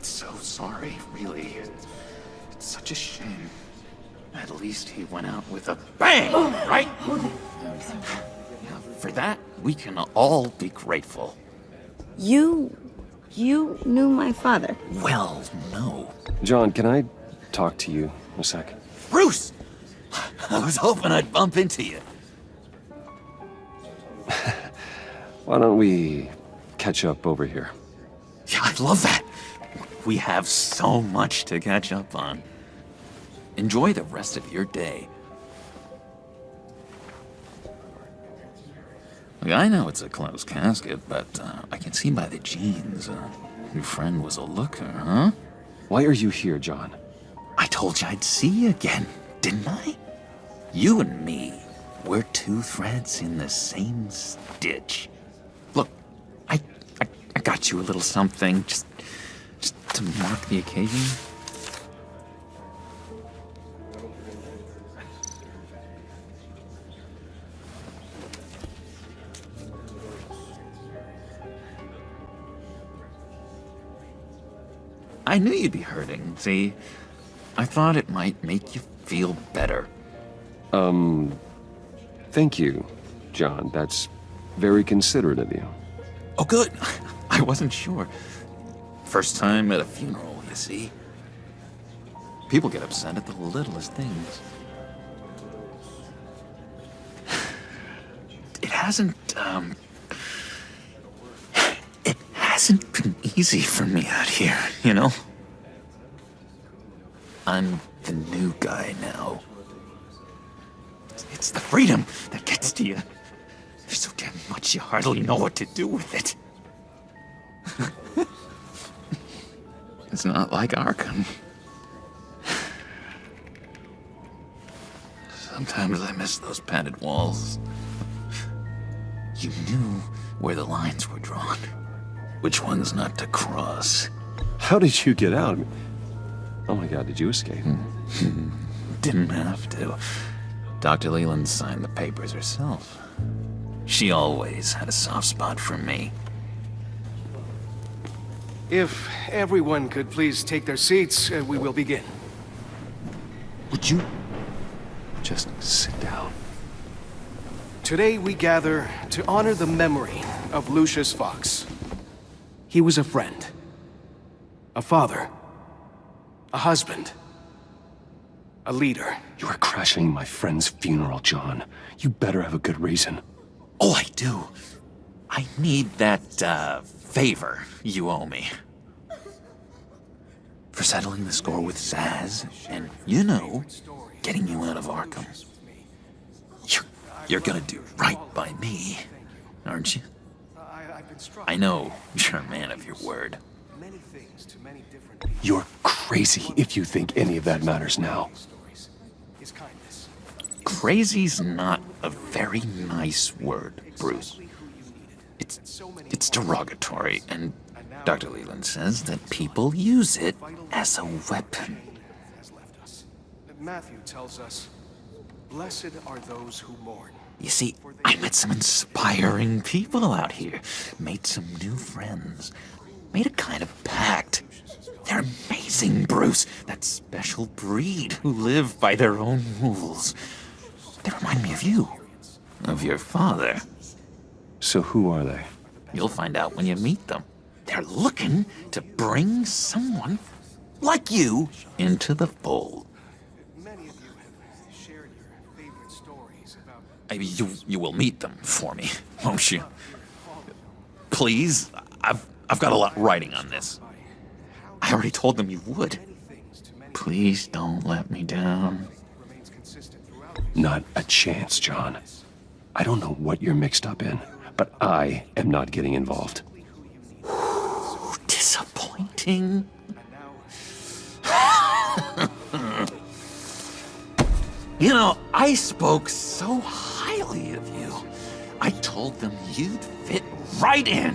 So sorry, really. It's such a shame. At least he went out with a bang, right? For that, we can all be grateful. You You knew my father. Well, no. John, can I talk to you a sec? Bruce! I was hoping I'd bump into you. Why don't we catch up over here? Yeah, I love that. We have so much to catch up on. Enjoy the rest of your day. Look, I know it's a closed casket, but I can see by the jeans, your friend was a looker, huh? Why are you here, John? I told you I'd see you again, didn't I? You and me, we're two threads in the same stitch. Look, I got you a little something, just to mark the occasion. I knew you'd be hurting, see? I thought it might make you feel better. Thank you, John. That's very considerate of you. Oh, good. I wasn't sure. First time at a funeral, you see? People get upset at the littlest things. It hasn't been easy for me out here, you know? I'm the new guy now. It's the freedom that gets to you. There's so damn much you hardly know what to do with it. It's not like Arkham. Sometimes I miss those padded walls. You knew where the lines were drawn. Which ones not to cross. How did you get out? Oh my God, did you escape? Didn't have to. Dr. Leland signed the papers herself. She always had a soft spot for me. If everyone could please take their seats, we will begin. Would you just sit down? Today we gather to honor the memory of Lucius Fox. He was a friend, a father, a husband, a leader. You are crashing my friend's funeral, John. You better have a good reason. Oh, I do. I need that, favor you owe me. For settling the score with Zsasz, and, you know, getting you out of Arkham. You're gonna do right by me, aren't you? I know you're a man of your word. You're crazy if you think any of that matters now. Crazy's not a very nice word, Bruce. It's derogatory, and Dr. Leland says that people use it as a weapon. Matthew tells us, blessed are those who mourn. You see, I met some inspiring people out here, made some new friends, made a kind of pact. They're amazing, Bruce, that special breed who live by their own rules. They remind me of you, of your father. So who are they? You'll find out when you meet them. They're looking to bring someone like you into the fold. You will meet them for me, won't you? Please, I've got a lot riding on this. I already told them you would. Please don't let me down. Not a chance, John. I don't know what you're mixed up in, but I am not getting involved. Disappointing. You know, I spoke so highly of you. I told them you'd fit right in.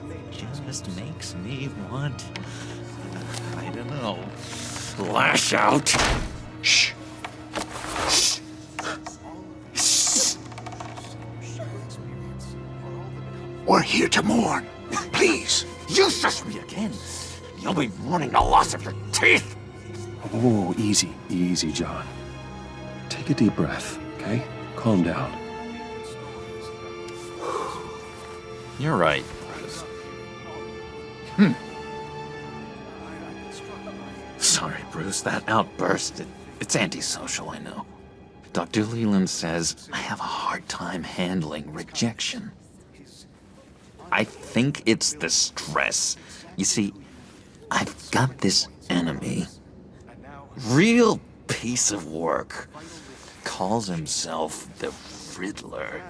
It just makes me want, I don't know, lash out. Shh. Shh. Shh. We're here to mourn. Please. You shush me again. You'll be mourning the loss of your teeth. Whoa, easy, easy, John. Take a deep breath, okay? Calm down. You're right, Bruce. Sorry, Bruce, that outburst, it's antisocial, I know. Dr. Leland says I have a hard time handling rejection. I think it's the stress. You see, I've got this enemy. Real piece of work. Calls himself the Riddler.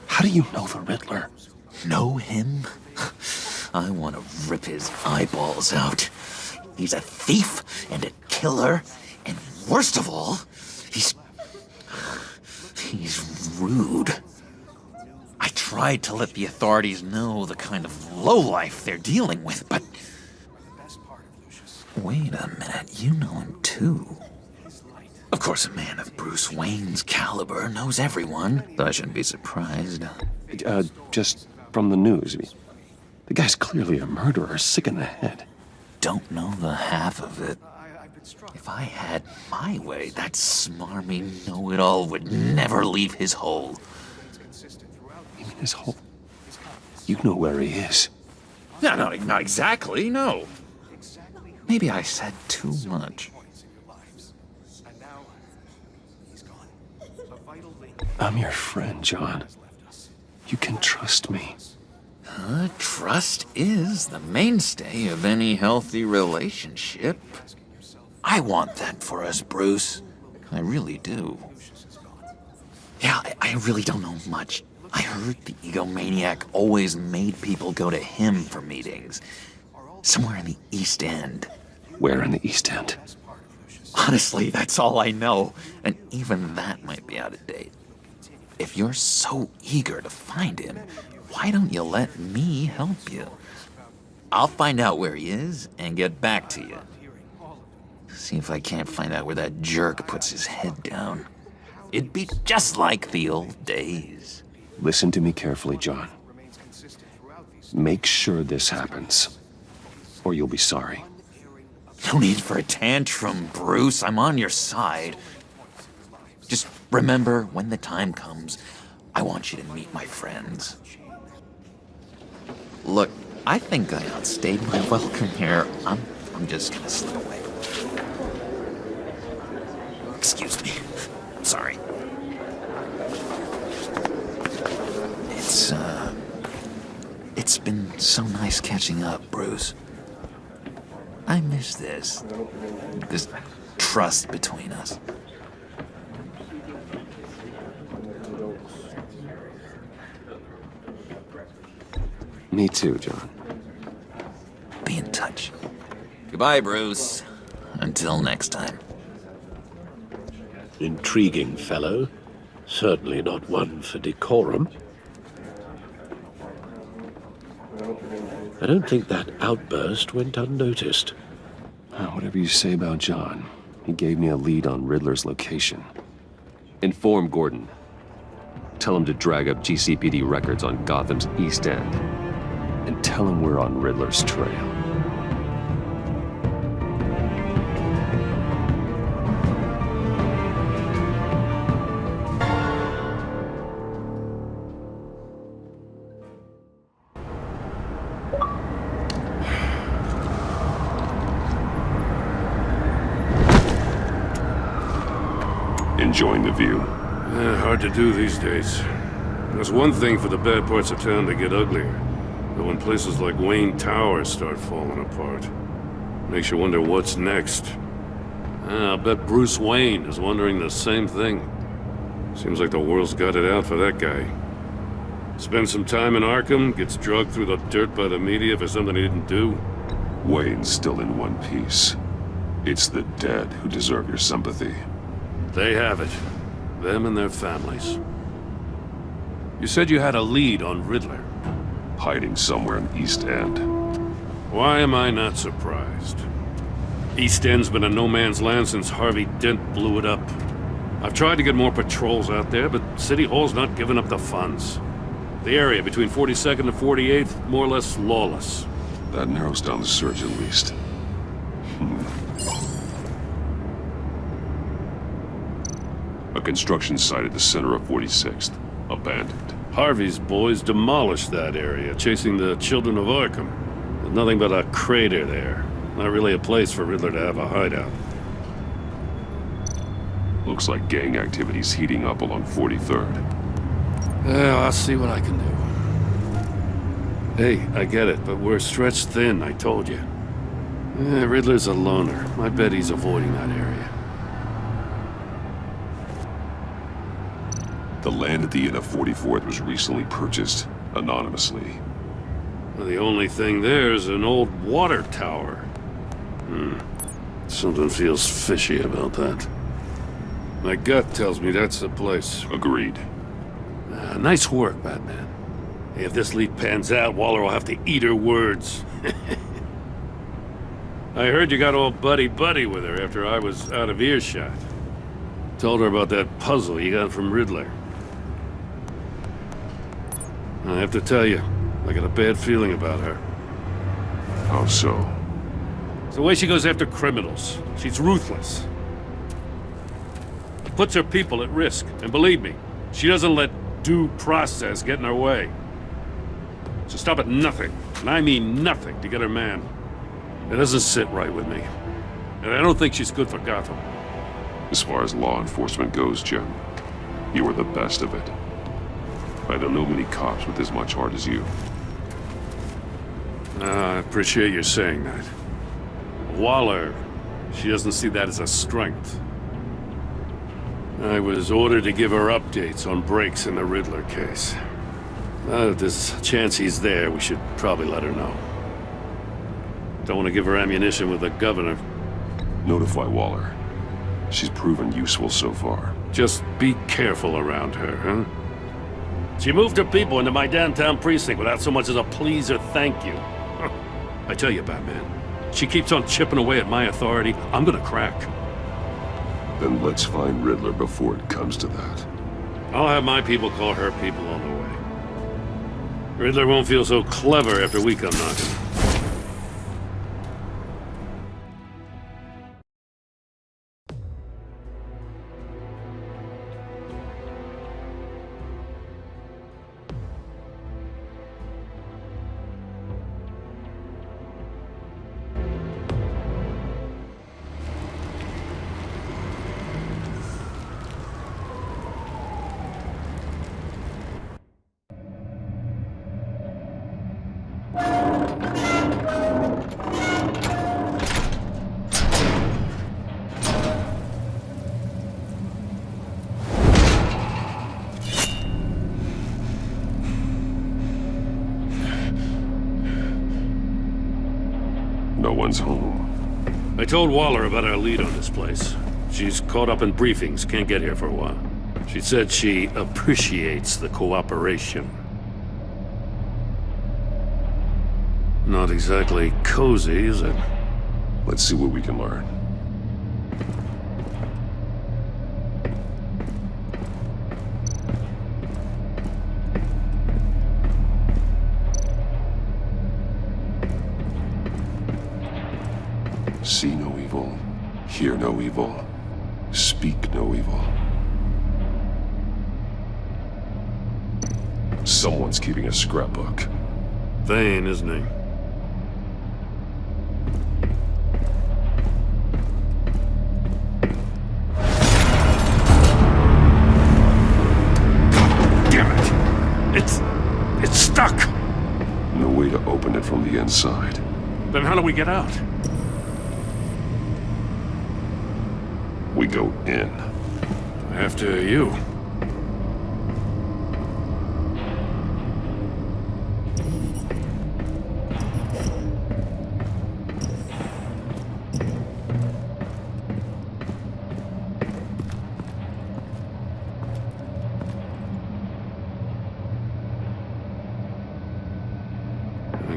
How do you know the Riddler? Know him? I want to rip his eyeballs out. He's a thief and a killer, and worst of all, he's rude. I tried to let the authorities know the kind of lowlife they're dealing with, but... Wait a minute, you know him too. Of course, a man of Bruce Wayne's caliber knows everyone, so I shouldn't be surprised. Just from the news. The guy's clearly a murderer, sick in the head. Don't know the half of it. If I had my way, that smarmy know-it-all would never leave his hole. You mean his hole? You know where he is. No, not exactly, no. Maybe I said too much. I'm your friend, John. You can trust me. Trust is the mainstay of any healthy relationship. I want that for us, Bruce. I really do. Yeah, I really don't know much. I heard the egomaniac always made people go to him for meetings. Somewhere in the East End. Where in the East End? Honestly, that's all I know. And even that might be out of date. If you're so eager to find him, why don't you let me help you? I'll find out where he is and get back to you. See if I can't find out where that jerk puts his head down. It'd be just like the old days. Listen to me carefully, John. Make sure this happens, or you'll be sorry. No need for a tantrum, Bruce. I'm on your side. Just remember, when the time comes, I want you to meet my friends. Look, I think I outstayed my welcome here. I'm just gonna slip away. Excuse me. Sorry. It's been so nice catching up, Bruce. I miss this trust between us. Me too, John. Be in touch. Goodbye, Bruce. Until next time. Intriguing fellow. Certainly not one for decorum. I don't think that outburst went unnoticed. Whatever you say about John, he gave me a lead on Riddler's location. Inform Gordon. Tell him to drag up GCPD records on Gotham's East End. And tell him we're on Riddler's trail. Enjoying the view? Hard to do these days. There's one thing for the bad parts of town to get uglier. But when places like Wayne Tower start falling apart, makes you wonder what's next. I'll bet Bruce Wayne is wondering the same thing. Seems like the world's got it out for that guy. Spends some time in Arkham, gets drugged through the dirt by the media for something he didn't do. Wayne's still in one piece. It's the dead who deserve your sympathy. They have it. Them and their families. You said you had a lead on Riddler. Hiding somewhere in East End. Why am I not surprised? East End's been a no-man's land since Harvey Dent blew it up. I've tried to get more patrols out there, but City Hall's not giving up the funds. The area between 42nd and 48th, more or less lawless. That narrows down the search at least. A construction site at the center of 46th. Abandoned. Harvey's boys demolished that area, chasing the children of Arkham. With nothing but a crater there. Not really a place for Riddler to have a hideout. Looks like gang activity's heating up along 43rd. Well, I'll see what I can do. Hey, I get it, but we're stretched thin, I told you. Riddler's a loner. I bet he's avoiding that area. The land at the end of 44th was recently purchased anonymously. Well, the only thing there is an old water tower. Something feels fishy about that. My gut tells me that's the place. Agreed. Nice work, Batman. Hey, if this lead pans out, Waller will have to eat her words. I heard you got all buddy-buddy with her after I was out of earshot. Told her about that puzzle you got from Riddler. I have to tell you, I got a bad feeling about her. How so? It's the way she goes after criminals. She's ruthless. Puts her people at risk, and believe me, she doesn't let due process get in her way. She'll stop at nothing, and I mean nothing, to get her man. It doesn't sit right with me. And I don't think she's good for Gotham. As far as law enforcement goes, Jim, you are the best of it. I don't know many cops with as much heart as you. I appreciate you saying that. Waller, she doesn't see that as a strength. I was ordered to give her updates on breaks in the Riddler case. If there's a chance he's there, we should probably let her know. Don't want to give her ammunition with the governor. Notify Waller. She's proven useful so far. Just be careful around her, huh? She moved her people into my downtown precinct without so much as a please or thank you. I tell you, Batman, she keeps on chipping away at my authority, I'm gonna crack. Then let's find Riddler before it comes to that. I'll have my people call her people on the way. Riddler won't feel so clever after we come knocking. No one's home. I told Waller about our lead on this place. She's caught up in briefings, can't get here for a while. She said she appreciates the cooperation. Not exactly cozy, is it? Let's see what we can learn. See no evil, hear no evil, speak no evil. Someone's keeping a scrapbook. Vane, isn't he? Damn it! It's stuck! No way to open it from the inside. Then how do we get out? We go in. After you.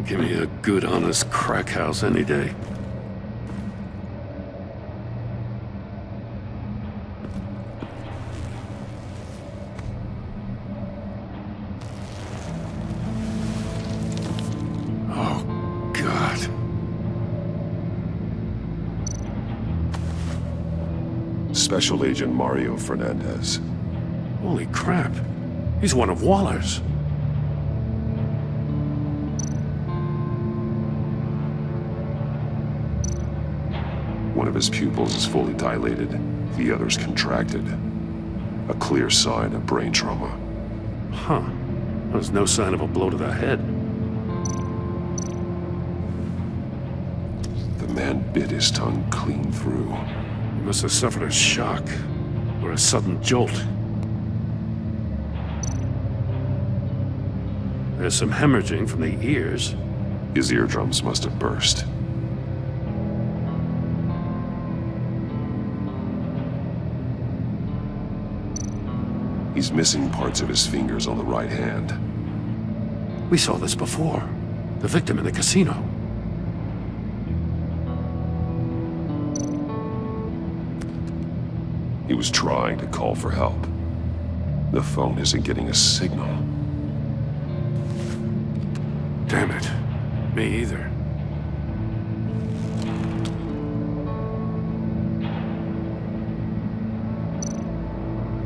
Give me a good, honest crack house any day. Oh, God. Special Agent Mario Fernandez. Holy crap. He's one of Waller's. one of his pupils is fully dilated, the other's contracted. A clear sign of brain trauma. Huh. There's no sign of a blow to the head. The man bit his tongue clean through. He must have suffered a shock, or a sudden jolt. There's some hemorrhaging from the ears. His eardrums must have burst. He's missing parts of his fingers on the right hand. We saw this before. The victim in the casino. He was trying to call for help. The phone isn't getting a signal. Damn it. Me either.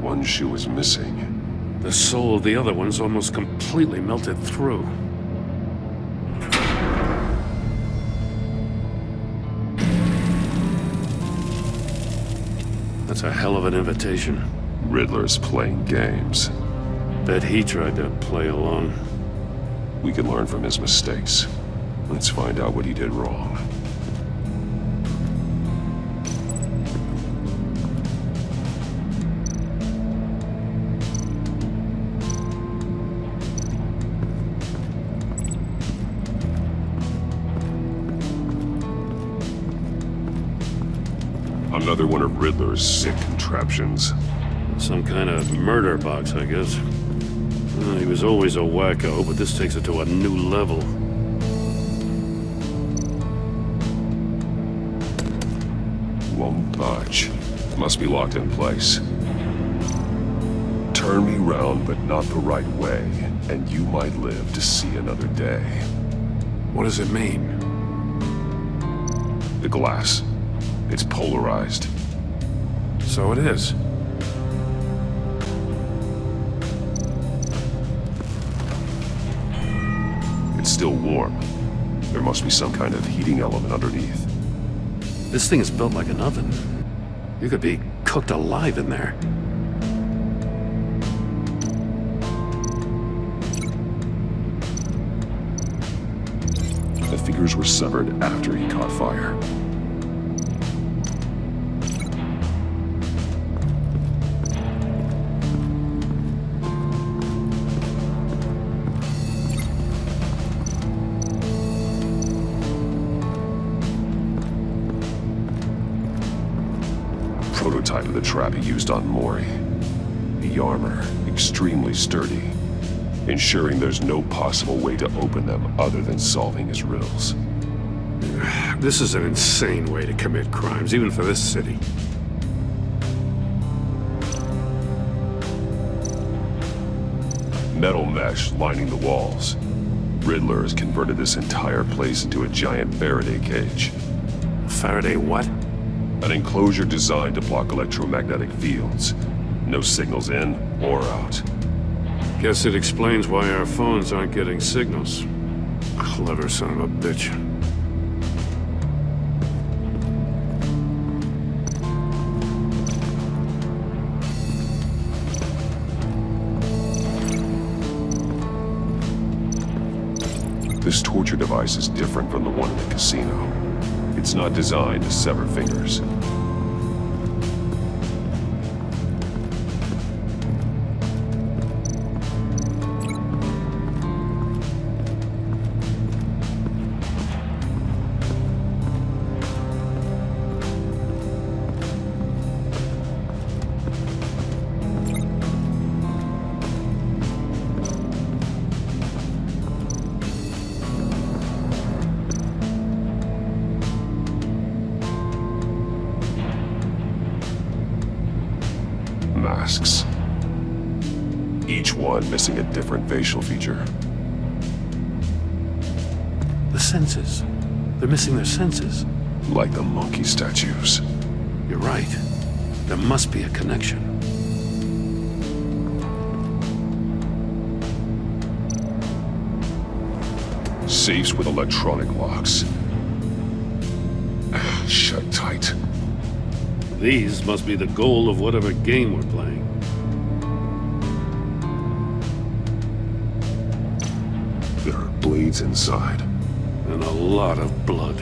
One shoe is missing. The soul of the other one's almost completely melted through. That's a hell of an invitation. Riddler's playing games. Bet he tried to play along. We can learn from his mistakes. Let's find out what he did wrong. Another one of Riddler's sick contraptions. Some kind of murder box, I guess. He was always a wacko, but this takes it to a new level. Won't budge. Must be locked in place. Turn me round, but not the right way, and you might live to see another day. What does it mean? The glass. It's polarized. So it is. It's still warm. There must be some kind of heating element underneath. This thing is built like an oven. You could be cooked alive in there. The figures were severed after he caught fire. Prototype of the trap he used on Mori. The armor, extremely sturdy, ensuring there's no possible way to open them other than solving his riddles. This is an insane way to commit crimes, even for this city. Metal mesh lining the walls. Riddler has converted this entire place into a giant Faraday cage. Faraday what? An enclosure designed to block electromagnetic fields. No signals in or out. Guess it explains why our phones aren't getting signals. Clever son of a bitch. This torture device is different from the one in the casino. It's not designed to sever fingers. Masks. Each one missing a different facial feature. The senses. They're missing their senses. Like the monkey statues. You're right. There must be a connection. Safes with electronic locks. Shut tight. These must be the goal of whatever game we're playing. There are blades inside. And a lot of blood.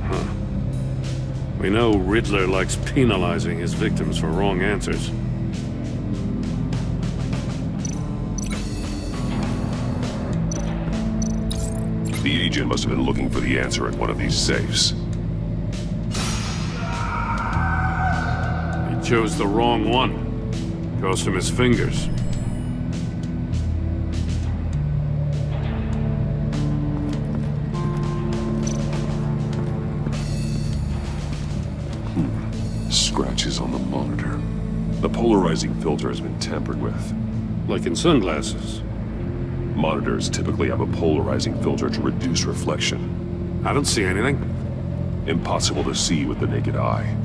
Huh. We know Riddler likes penalizing his victims for wrong answers. The agent must have been looking for the answer in one of these safes. He chose the wrong one. Cost him his fingers. Scratches on the monitor. The polarizing filter has been tampered with. Like in sunglasses. Monitors typically have a polarizing filter to reduce reflection. I don't see anything. Impossible to see with the naked eye.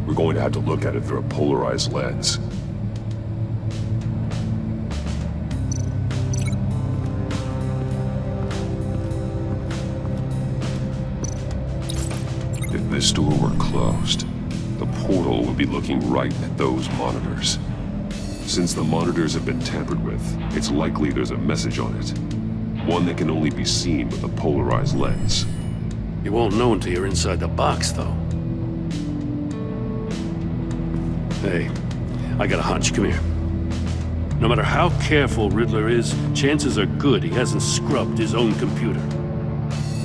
We're going to have to look at it through a polarized lens. If this door were closed, the portal would be looking right at those monitors. Since the monitors have been tampered with, it's likely there's a message on it. One that can only be seen with a polarized lens. You won't know until you're inside the box, though. Hey, I got a hunch. Come here. No matter how careful Riddler is, chances are good he hasn't scrubbed his own computer.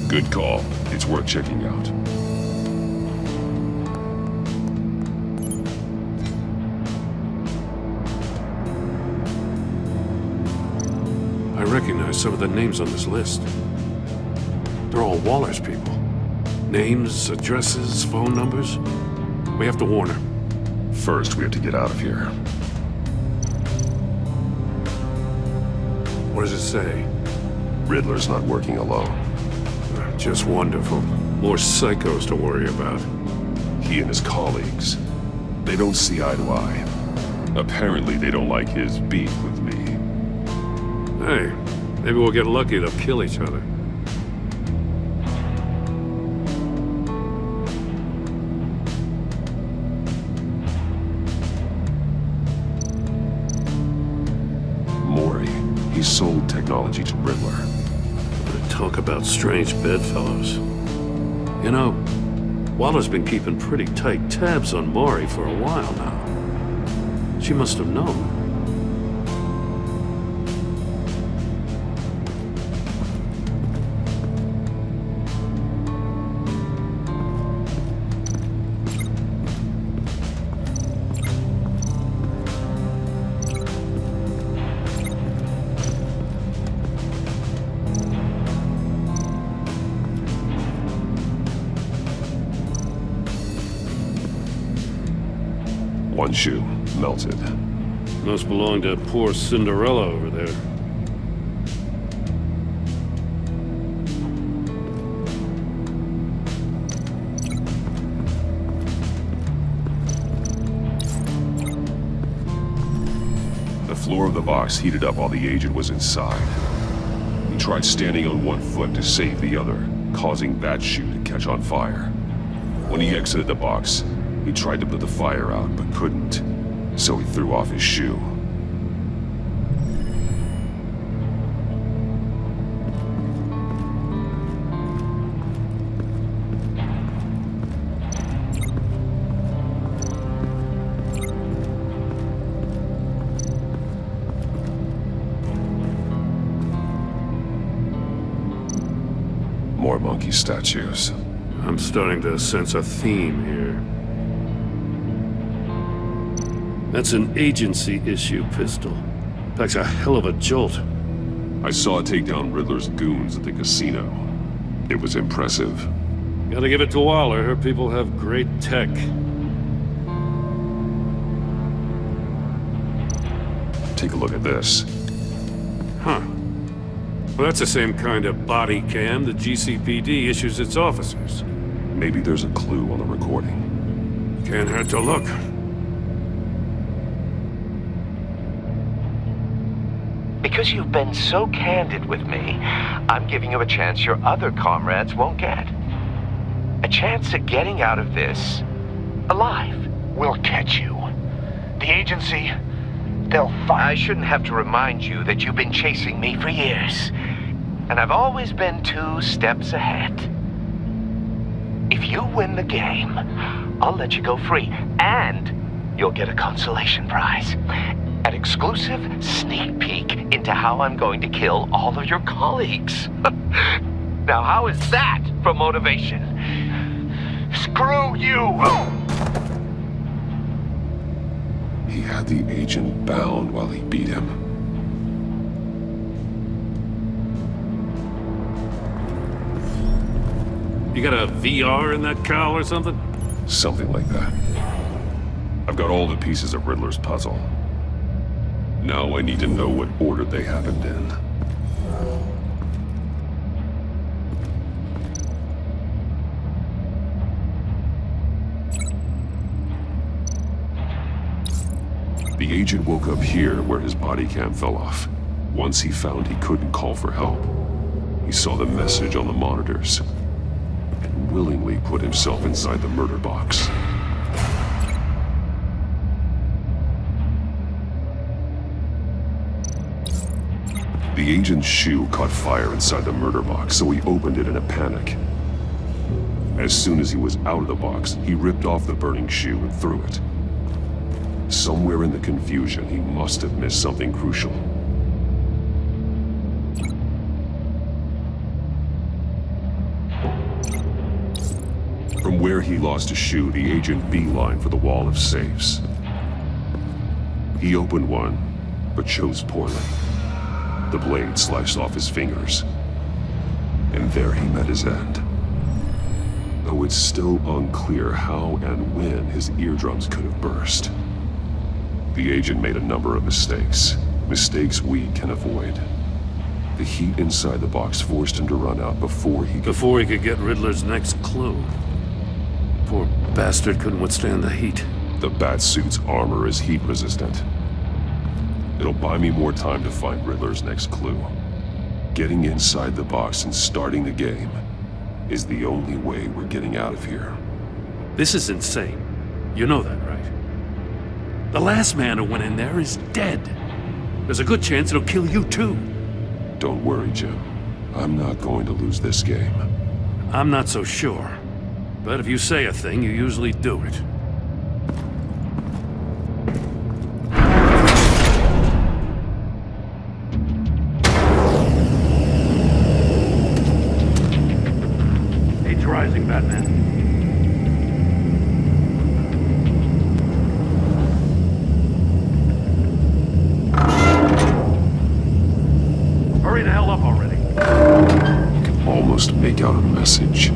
Good call. It's worth checking out. I recognize some of the names on this list. They're all Waller's people. Names, addresses, phone numbers. We have to warn her. First, we have to get out of here. What does it say? Riddler's not working alone. Just wonderful. More psychos to worry about. He and his colleagues. They don't see eye to eye. Apparently, they don't like his beef with me. Hey, maybe we'll get lucky to kill each other. Mori, he sold technology to Riddler. Talk about strange bedfellows. You know, Waller's been keeping pretty tight tabs on Mori for a while now. She must have known. One shoe, melted. Must belong to poor Cinderella over there. The floor of the box heated up while the agent was inside. He tried standing on one foot to save the other, causing that shoe to catch on fire. When he exited the box, he tried to put the fire out, but couldn't, so he threw off his shoe. More monkey statues. I'm starting to sense a theme here. That's an agency issue pistol. Packs a hell of a jolt. I saw it take down Riddler's goons at the casino. It was impressive. Gotta give it to Waller. Her people have great tech. Take a look at this. Huh. Well, that's the same kind of body cam the GCPD issues its officers. Maybe there's a clue on the recording. Can't hurt to look. Because you've been so candid with me, I'm giving you a chance your other comrades won't get. a chance at getting out of this alive. We'll catch you. The agency, they'll find... I shouldn't have to remind you that you've been chasing me for years. And I've always been 2 steps ahead. If you win the game, I'll let you go free. And you'll get a consolation prize. An exclusive sneak peek into how I'm going to kill all of your colleagues. Now, how is that for motivation? Screw you! He had the agent bound while he beat him. You got a VR in that cowl or something? Something like that. I've got all the pieces of Riddler's puzzle. Now I need to know what order they happened in. The agent woke up here where his body cam fell off. Once he found he couldn't call for help, he saw the message on the monitors and willingly put himself inside the murder box. The agent's shoe caught fire inside the murder box, so he opened it in a panic. As soon as he was out of the box, he ripped off the burning shoe and threw it. Somewhere in the confusion, he must have missed something crucial. From where he lost a shoe, the agent beelined for the wall of safes. He opened one, but chose poorly. The blade sliced off his fingers, and there he met his end. Though it's still unclear how and when his eardrums could have burst. The agent made a number of mistakes. Mistakes we can avoid. The heat inside the box forced him to run out before he could get Riddler's next clue. Poor bastard couldn't withstand the heat. The Batsuit's armor is heat resistant. It'll buy me more time to find Riddler's next clue. Getting inside the box and starting the game is the only way we're getting out of here. This is insane. You know that, right? The last man who went in there is dead. There's a good chance it'll kill you too. Don't worry, Jim. I'm not going to lose this game. I'm not so sure. But if you say a thing, you usually do it. Heat's rising, Batman. Hurry the hell up already. I can almost make out a message.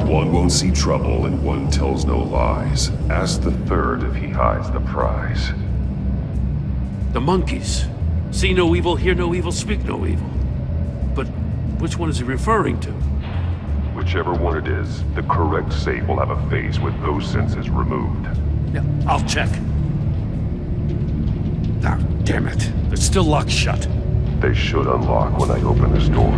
One won't see trouble and one tells no lies. Ask the third if he hides the prize. The monkeys. See no evil, hear no evil, speak no evil. But which one is he referring to? Whichever one it is, the correct safe will have a face with those senses removed. Yeah, I'll check. Ah, damn it. It's still locked shut. They should unlock when I open this door.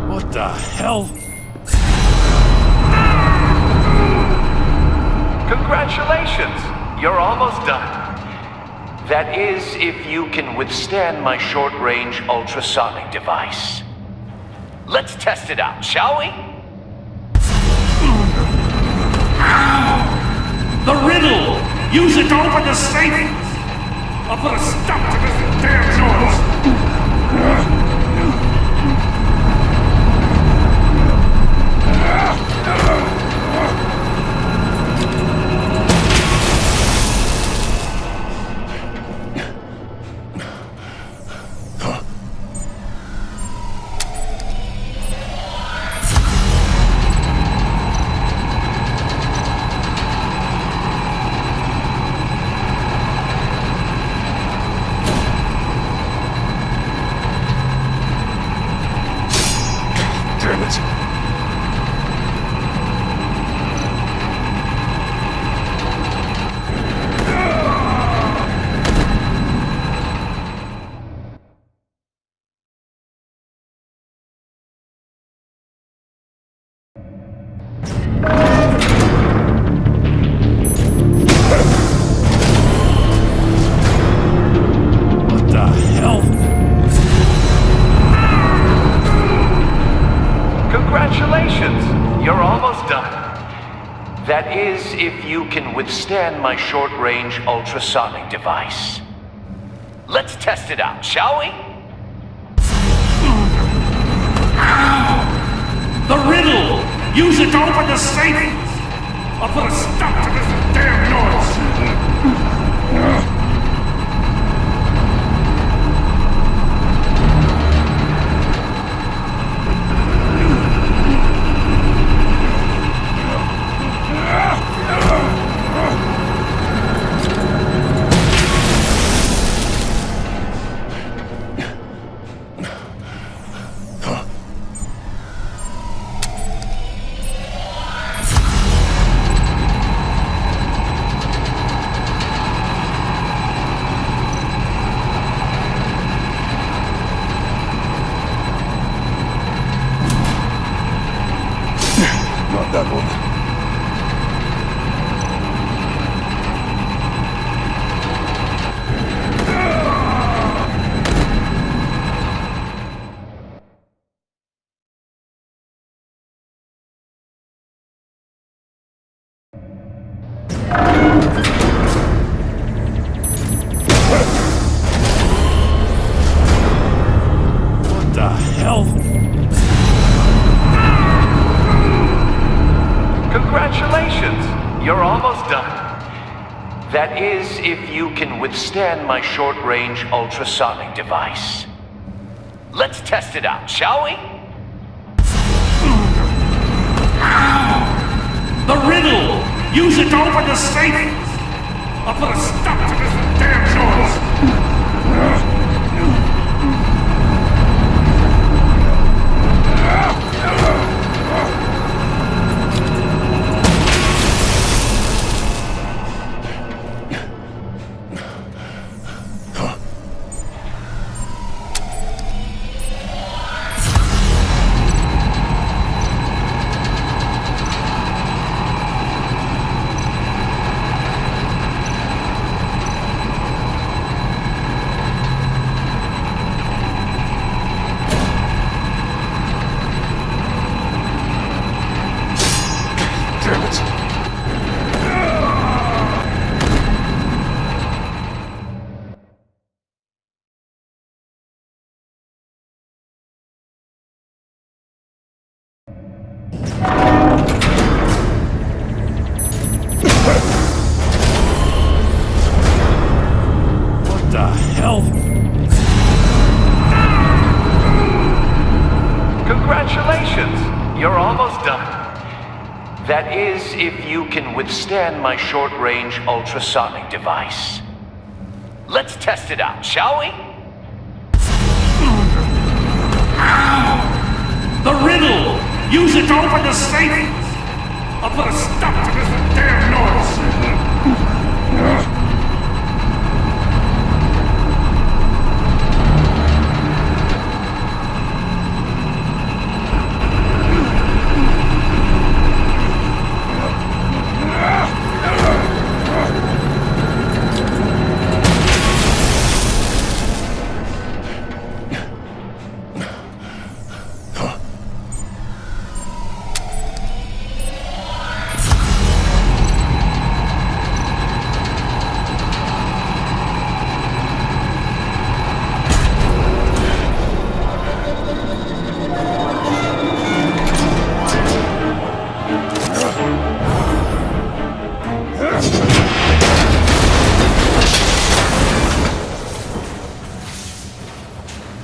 What the hell? Congratulations! You're almost done. That is, if you can withstand my short-range ultrasonic device. Let's test it out, shall we? The riddle! Use it to open the safe! I'll put a stop to this damn noise! That is, if you can withstand my short-range ultrasonic device. Let's test it out, shall we? The riddle! Use it to open the safe! I'll put a stop to this damn noise! Not that one. What the hell? Congratulations! You're almost done. That is, if you can withstand my short-range ultrasonic device. Let's test it out, shall we? The riddle! Use it to open the safe! I'll put a stop to this damn noise! Damn it. What the hell? Congratulations! You're almost done. That is, if you can withstand my short-range ultrasonic device. Let's test it out, shall we? The riddle! Use it to open the safe! I'll put a stop to this damn noise!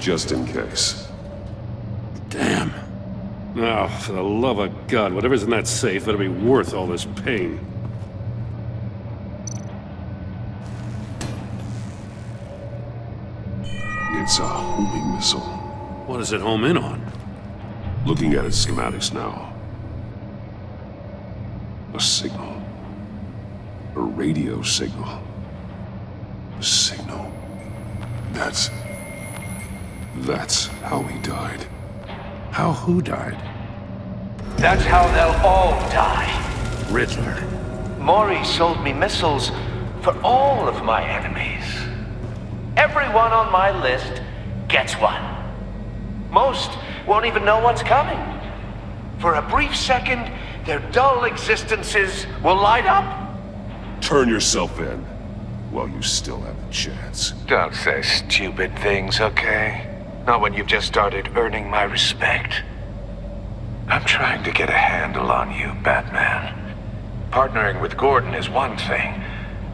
Just in case. Damn. Now, for the love of God, whatever's in that safe better be worth all this pain. It's a homing missile. What does it home in on? Looking at its schematics now. A signal. A radio signal. A signal. That's how he died. How who died? That's how they'll all die. Riddler. Mori sold me missiles for all of my enemies. Everyone on my list gets one. Most won't even know what's coming. For a brief second, their dull existences will light up? Turn yourself in while you still have the chance. Don't say stupid things, okay? Not when you've just started earning my respect. I'm trying to get a handle on you, Batman. Partnering with Gordon is one thing.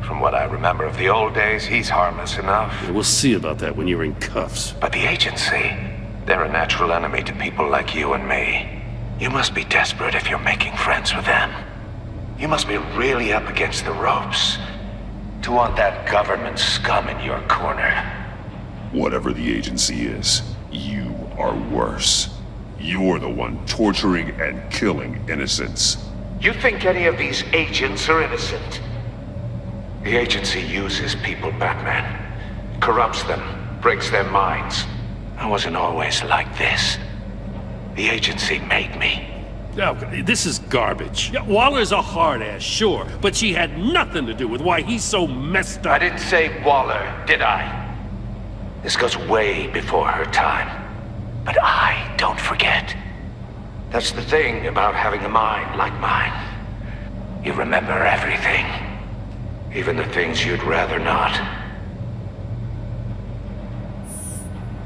From what I remember of the old days, he's harmless enough. Yeah, we'll see about that when you're in cuffs. But the agency, they're a natural enemy to people like you and me. You must be desperate if you're making friends with them. You must be really up against the ropes to want that government scum in your corner. Whatever the agency is, you are worse. You're the one torturing and killing innocents. You think any of these agents are innocent? The agency uses people, Batman. Corrupts them, breaks their minds. I wasn't always like this. The agency made me. Oh, this is garbage. Yeah, Waller's a hard ass, sure, but she had nothing to do with why he's so messed up. I didn't say Waller, did I? This goes way before her time. But I don't forget. That's the thing about having a mind like mine. You remember everything. Even the things you'd rather not.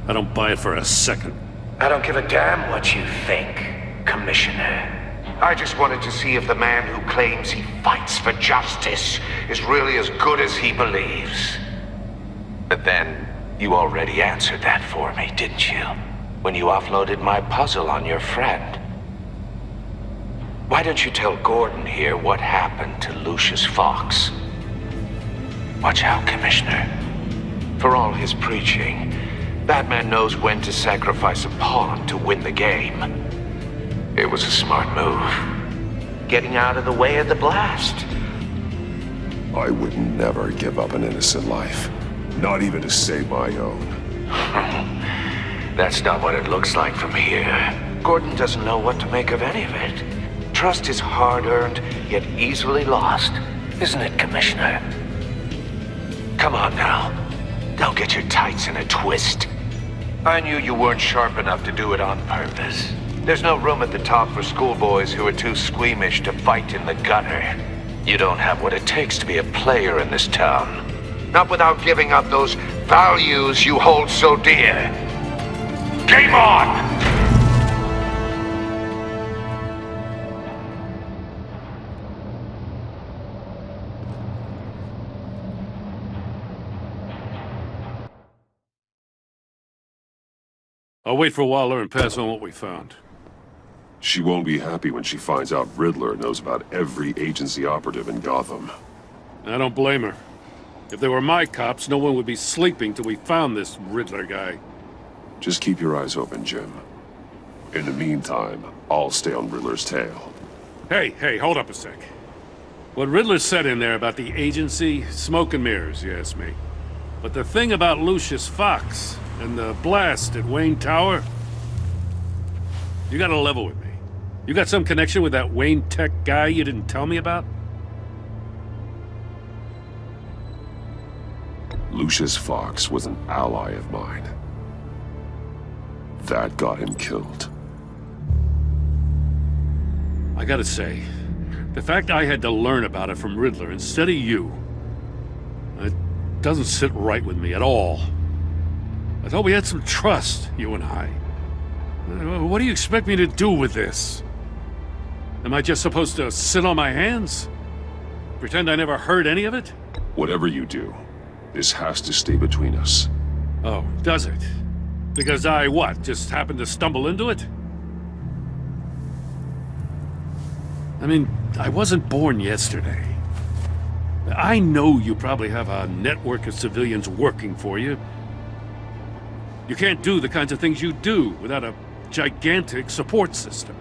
I don't buy it for a second. I don't give a damn what you think, Commissioner. I just wanted to see if the man who claims he fights for justice is really as good as he believes. But then, you already answered that for me, didn't you? When you offloaded my puzzle on your friend. Why don't you tell Gordon here what happened to Lucius Fox? Watch out, Commissioner. For all his preaching, Batman knows when to sacrifice a pawn to win the game. It was a smart move. Getting out of the way of the blast. I would never give up an innocent life. Not even to save my own. That's not what it looks like from here. Gordon doesn't know what to make of any of it. Trust is hard-earned, yet easily lost. Isn't it, Commissioner? Come on now. Don't get your tights in a twist. I knew you weren't sharp enough to do it on purpose. There's no room at the top for schoolboys who are too squeamish to fight in the gutter. You don't have what it takes to be a player in this town. Not without giving up those values you hold so dear. Game on! I'll wait for Waller and pass on what we found. She won't be happy when she finds out Riddler knows about every agency operative in Gotham. I don't blame her. If they were my cops, no one would be sleeping till we found this Riddler guy. Just keep your eyes open, Jim. In the meantime, I'll stay on Riddler's tail. Hey, hold up a sec. What Riddler said in there about the agency, smoke and mirrors, you ask me. But the thing about Lucius Fox and the blast at Wayne Tower, you gotta level with me. You got some connection with that Wayne Tech guy you didn't tell me about? Lucius Fox was an ally of mine. That got him killed. I gotta say, the fact I had to learn about it from Riddler instead of you, it doesn't sit right with me at all. I thought we had some trust, you and I. What do you expect me to do with this? Am I just supposed to sit on my hands? Pretend I never heard any of it? Whatever you do, this has to stay between us. Oh, does it? Because I, what, just happened to stumble into it? I mean, I wasn't born yesterday. I know you probably have a network of civilians working for you. You can't do the kinds of things you do without a gigantic support system.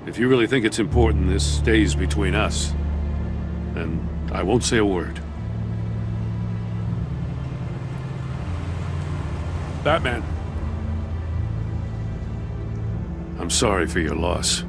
If you really think it's important this stays between us, then I won't say a word. Batman. I'm sorry for your loss.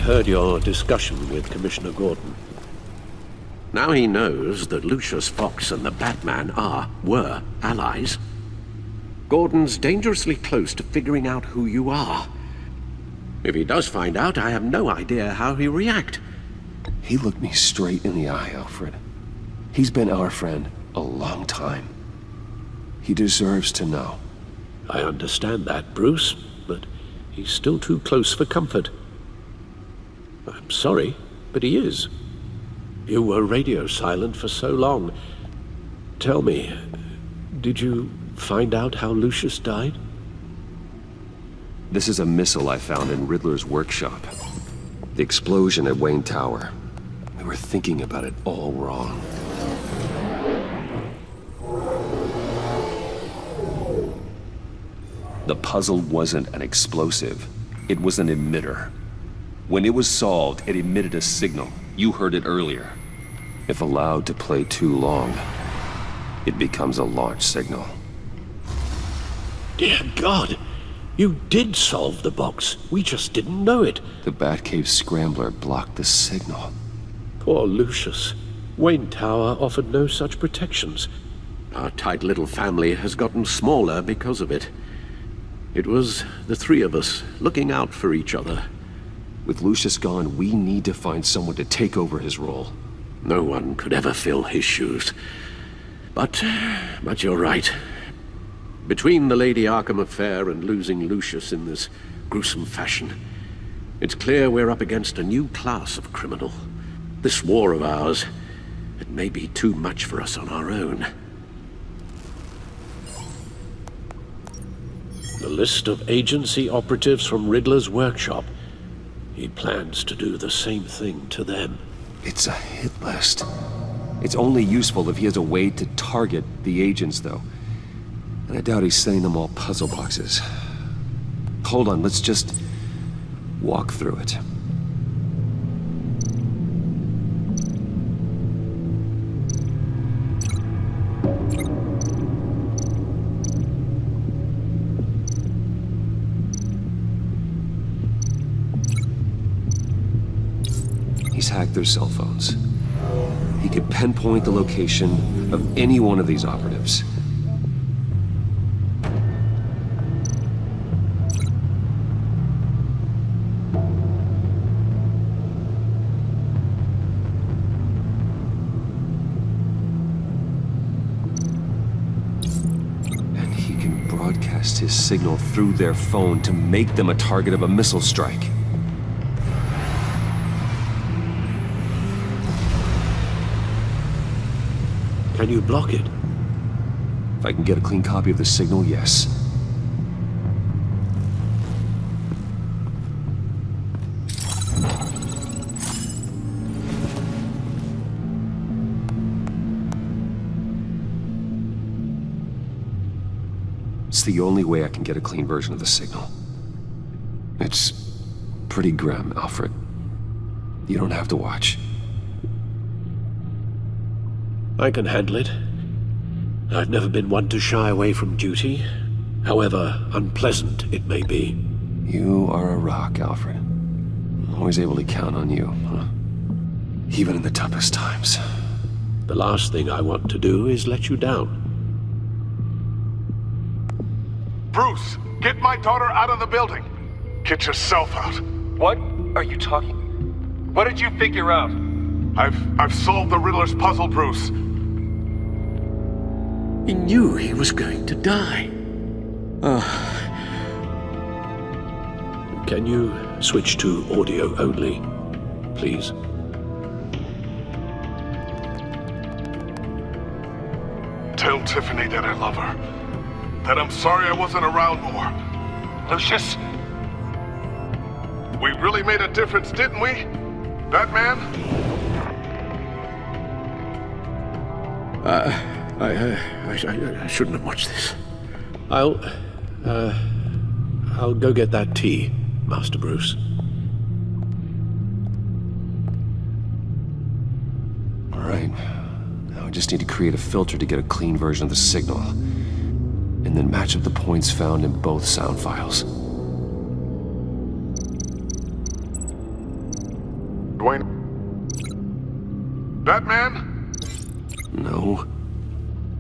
heard your discussion with Commissioner Gordon. Now he knows that Lucius Fox and the Batman were allies. Gordon's dangerously close to figuring out who you are. If he does find out, I have no idea how he'll react. He looked me straight in the eye, Alfred. He's been our friend a long time. He deserves to know. I understand that, Bruce, but he's still too close for comfort. I'm sorry, but he is. You were radio silent for so long. Tell me, did you find out how Lucius died? This is a missile I found in Riddler's workshop. The explosion at Wayne Tower. We were thinking about it all wrong. The puzzle wasn't an explosive. It was an emitter. When it was solved, it emitted a signal. You heard it earlier. If allowed to play too long, it becomes a launch signal. Dear God! You did solve the box. We just didn't know it. The Batcave scrambler blocked the signal. Poor Lucius. Wayne Tower offered no such protections. Our tight little family has gotten smaller because of it. It was the three of us looking out for each other. With Lucius gone, we need to find someone to take over his role. No one could ever fill his shoes. But you're right. Between the Lady Arkham affair and losing Lucius in this gruesome fashion, it's clear we're up against a new class of criminal. This war of ours, it may be too much for us on our own. The list of agency operatives from Riddler's workshop. He plans to do the same thing to them. It's a hit list. It's only useful if he has a way to target the agents, though. And I doubt he's sending them all puzzle boxes. Hold on, let's just walk through it. He's hacked their cell phones. He could pinpoint the location of any one of these operatives. And he can broadcast his signal through their phone to make them a target of a missile strike. Can you block it? If I can get a clean copy of the signal, yes. It's the only way I can get a clean version of the signal. It's pretty grim, Alfred. You don't have to watch. I can handle it. I've never been one to shy away from duty, however unpleasant it may be. You are a rock, Alfred. Always able to count on you, huh? Even in the toughest times. The last thing I want to do is let you down. Bruce, get my daughter out of the building. Get yourself out. What are you talking? What did you figure out? I've solved the Riddler's puzzle, Bruce. He knew he was going to die. Can you switch to audio only, please? Tell Tiffany that I love her. That I'm sorry I wasn't around more. Lucius? We really made a difference, didn't we? Batman? I shouldn't have watched this. I'll go get that tea, Master Bruce. All right. Now I just need to create a filter to get a clean version of the signal. And then match up the points found in both sound files. Dwayne. Batman? No.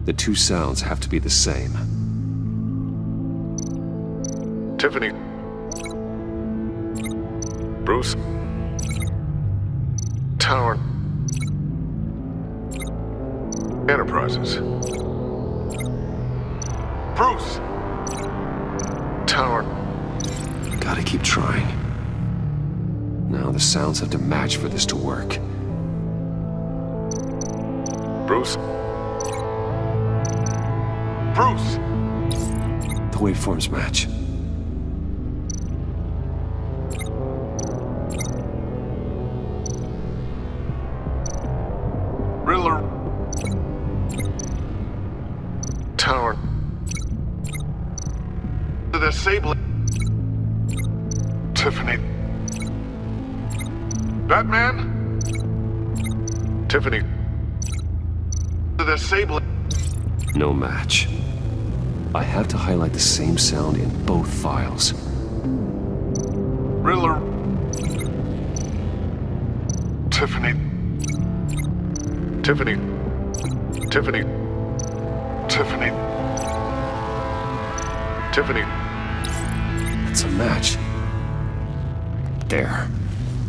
The two sounds have to be the same. Tiffany. Bruce. Tower. Enterprises. Bruce. Tower. Gotta keep trying. Now the sounds have to match for this to work. Bruce. Bruce! The waveforms match. Riddler. Tower. The disabling. Tiffany. Batman? Tiffany. The disabling. No match. I have to highlight the same sound in both files. Riddler. Tiffany. Tiffany. Tiffany. Tiffany. Tiffany. It's a match. There.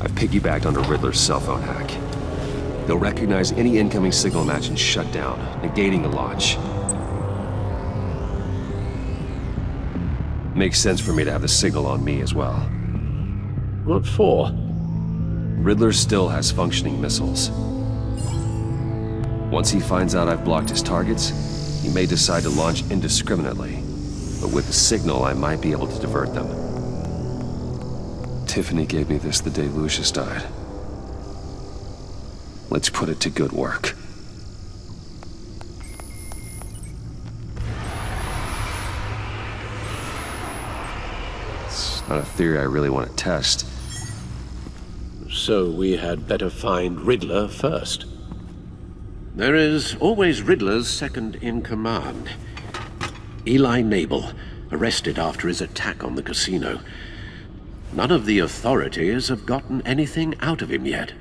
I've piggybacked onto Riddler's cell phone hack. They'll recognize any incoming signal match and shut down, negating the launch. Makes sense for me to have the signal on me as well. What for? Riddler still has functioning missiles. Once he finds out I've blocked his targets, he may decide to launch indiscriminately. But with the signal, I might be able to divert them. Tiffany gave me this the day Lucius died. Let's put it to good work. It's not a theory I really want to test. So we had better find Riddler first. There is always Riddler's second-in-command. Eli Nabel, arrested after his attack on the casino. None of the authorities have gotten anything out of him yet.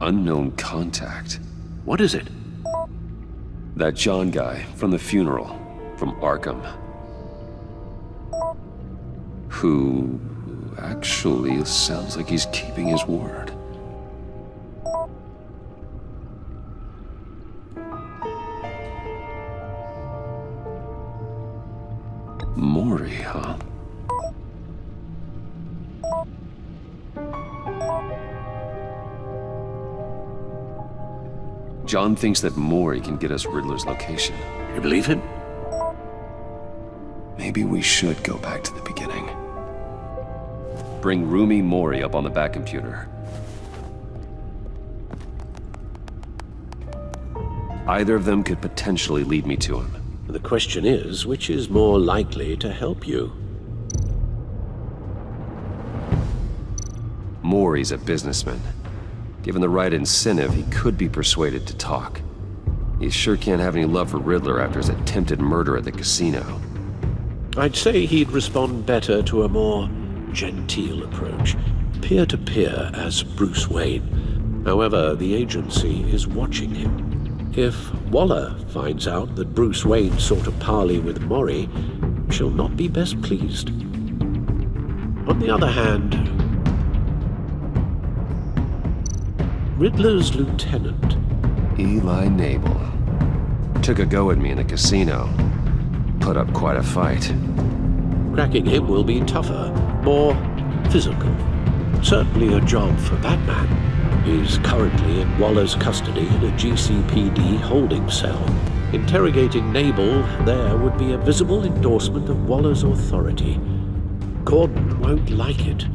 Unknown contact. What is it? That John guy from the funeral, from Arkham. Who actually sounds like he's keeping his word. Mori, huh? John thinks that Mori can get us Riddler's location. You believe him? Maybe we should go back to the beginning. Bring Rumi Mori up on the back computer. Either of them could potentially lead me to him. The question is, which is more likely to help you? Mori's a businessman. Given the right incentive, he could be persuaded to talk. He sure can't have any love for Riddler after his attempted murder at the casino. I'd say he'd respond better to a more genteel approach, peer-to-peer as Bruce Wayne. However, the agency is watching him. If Waller finds out that Bruce Wayne sought a parley with Mori, she'll not be best pleased. On the other hand, Riddler's lieutenant, Eli Nabel, took a go at me in the casino. Put up quite a fight. Cracking him will be tougher, more physical. Certainly a job for Batman. He's currently in Waller's custody in a GCPD holding cell. Interrogating Nabel there would be a visible endorsement of Waller's authority. Gordon won't like it.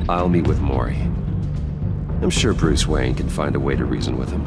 I'll meet with Mori. I'm sure Bruce Wayne can find a way to reason with him.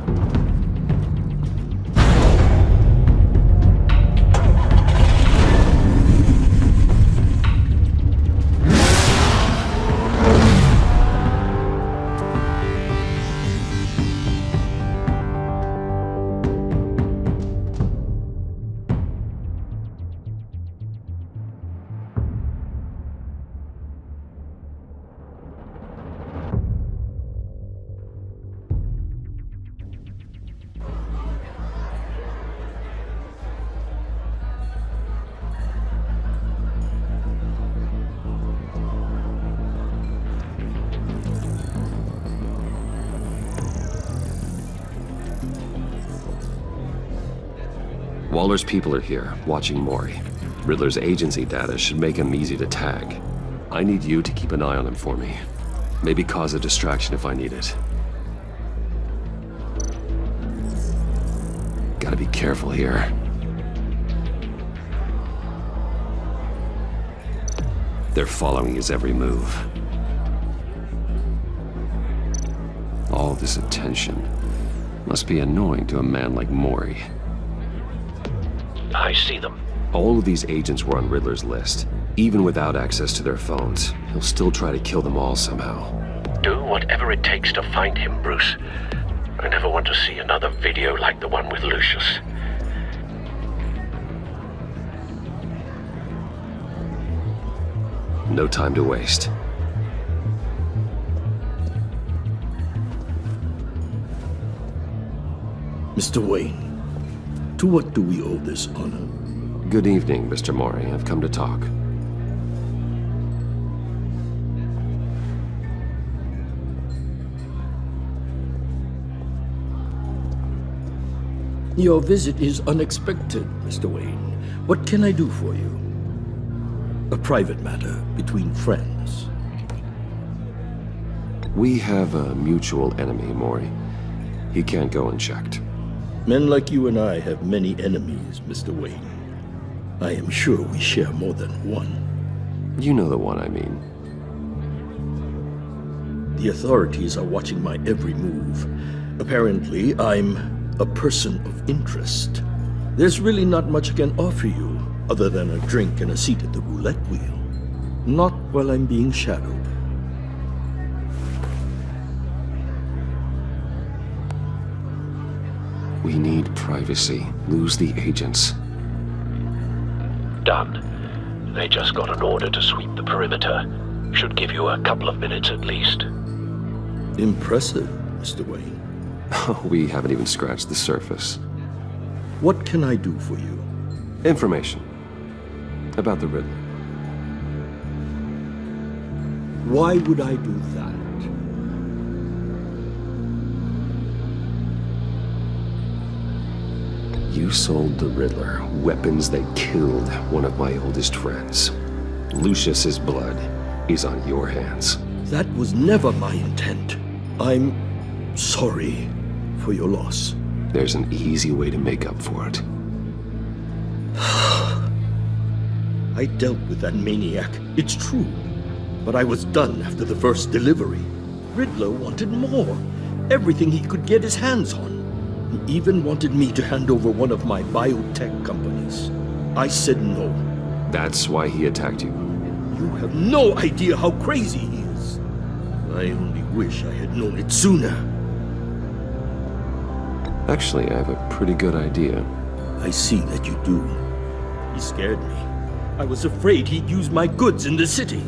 Waller's people are here, watching Mori. Riddler's agency data should make him easy to tag. I need you to keep an eye on him for me. Maybe cause a distraction if I need it. Gotta be careful here. They're following his every move. All this attention must be annoying to a man like Mori. I see them. All of these agents were on Riddler's list. Even without access to their phones, he'll still try to kill them all somehow. Do whatever it takes to find him, Bruce. I never want to see another video like the one with Lucius. No time to waste. Mr. Wayne, to what do we owe this honor? Good evening, Mr. Mori. I've come to talk. Your visit is unexpected, Mr. Wayne. What can I do for you? A private matter between friends. We have a mutual enemy, Mori. He can't go unchecked. Men like you and I have many enemies, Mr. Wayne. I am sure we share more than one. You know the one I mean. The authorities are watching my every move. Apparently, I'm a person of interest. There's really not much I can offer you, other than a drink and a seat at the roulette wheel. Not while I'm being shadowed. We need privacy. Lose the agents. Done. They just got an order to sweep the perimeter. Should give you a couple of minutes at least. Impressive, Mr. Wayne. We haven't even scratched the surface. What can I do for you? Information. About the Riddler. Why would I do that? You sold the Riddler weapons that killed one of my oldest friends. Lucius's blood is on your hands. That was never my intent. I'm sorry for your loss. There's an easy way to make up for it. I dealt with that maniac, it's true. But I was done after the first delivery. Riddler wanted more. Everything he could get his hands on. He even wanted me to hand over one of my biotech companies. I said no. That's why he attacked you. You have no idea how crazy he is. I only wish I had known it sooner. Actually, I have a pretty good idea. I see that you do. He scared me. I was afraid he'd use my goods in the city.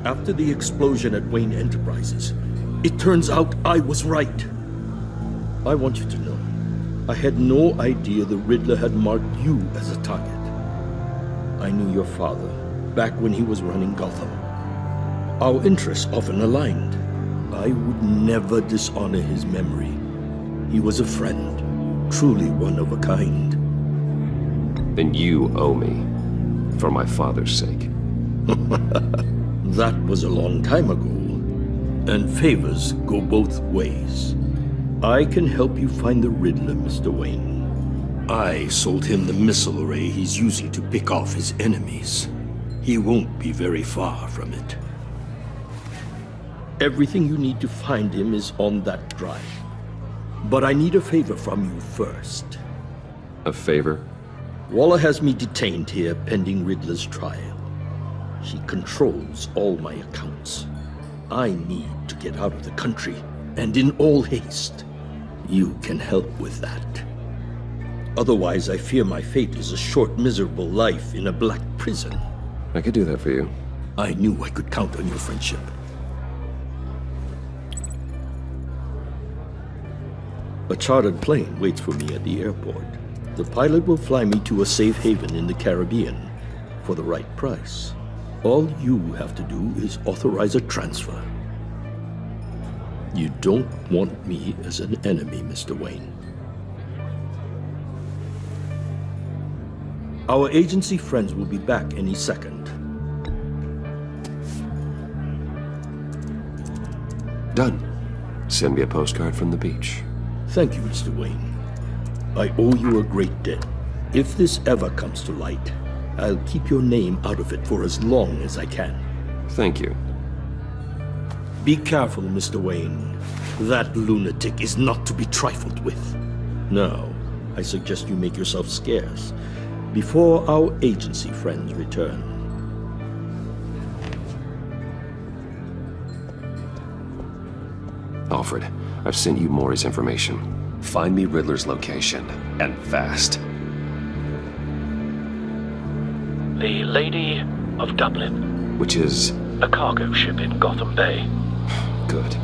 After the explosion at Wayne Enterprises, it turns out I was right. I want you to know, I had no idea the Riddler had marked you as a target. I knew your father back when he was running Gotham. Our interests often aligned. I would never dishonor his memory. He was a friend, truly one of a kind. Then you owe me, for my father's sake. That was a long time ago, and favors go both ways. I can help you find the Riddler, Mr. Wayne. I sold him the missile array he's using to pick off his enemies. He won't be very far from it. Everything you need to find him is on that drive. But I need a favor from you first. A favor? Waller has me detained here pending Riddler's trial. He controls all my accounts. I need to get out of the country, and in all haste. You can help with that. Otherwise, I fear my fate is a short, miserable life in a black prison. I could do that for you. I knew I could count on your friendship. A chartered plane waits for me at the airport. The pilot will fly me to a safe haven in the Caribbean for the right price. All you have to do is authorize a transfer. You don't want me as an enemy, Mr. Wayne. Our agency friends will be back any second. Done. Send me a postcard from the beach. Thank you, Mr. Wayne. I owe you a great debt. If this ever comes to light, I'll keep your name out of it for as long as I can. Thank you. Be careful, Mr. Wayne. That lunatic is not to be trifled with. Now, I suggest you make yourself scarce before our agency friends return. Alfred, I've sent you Maury's information. Find me Riddler's location, and fast. The Lady of Dublin. Which is? A cargo ship in Gotham Bay. Good.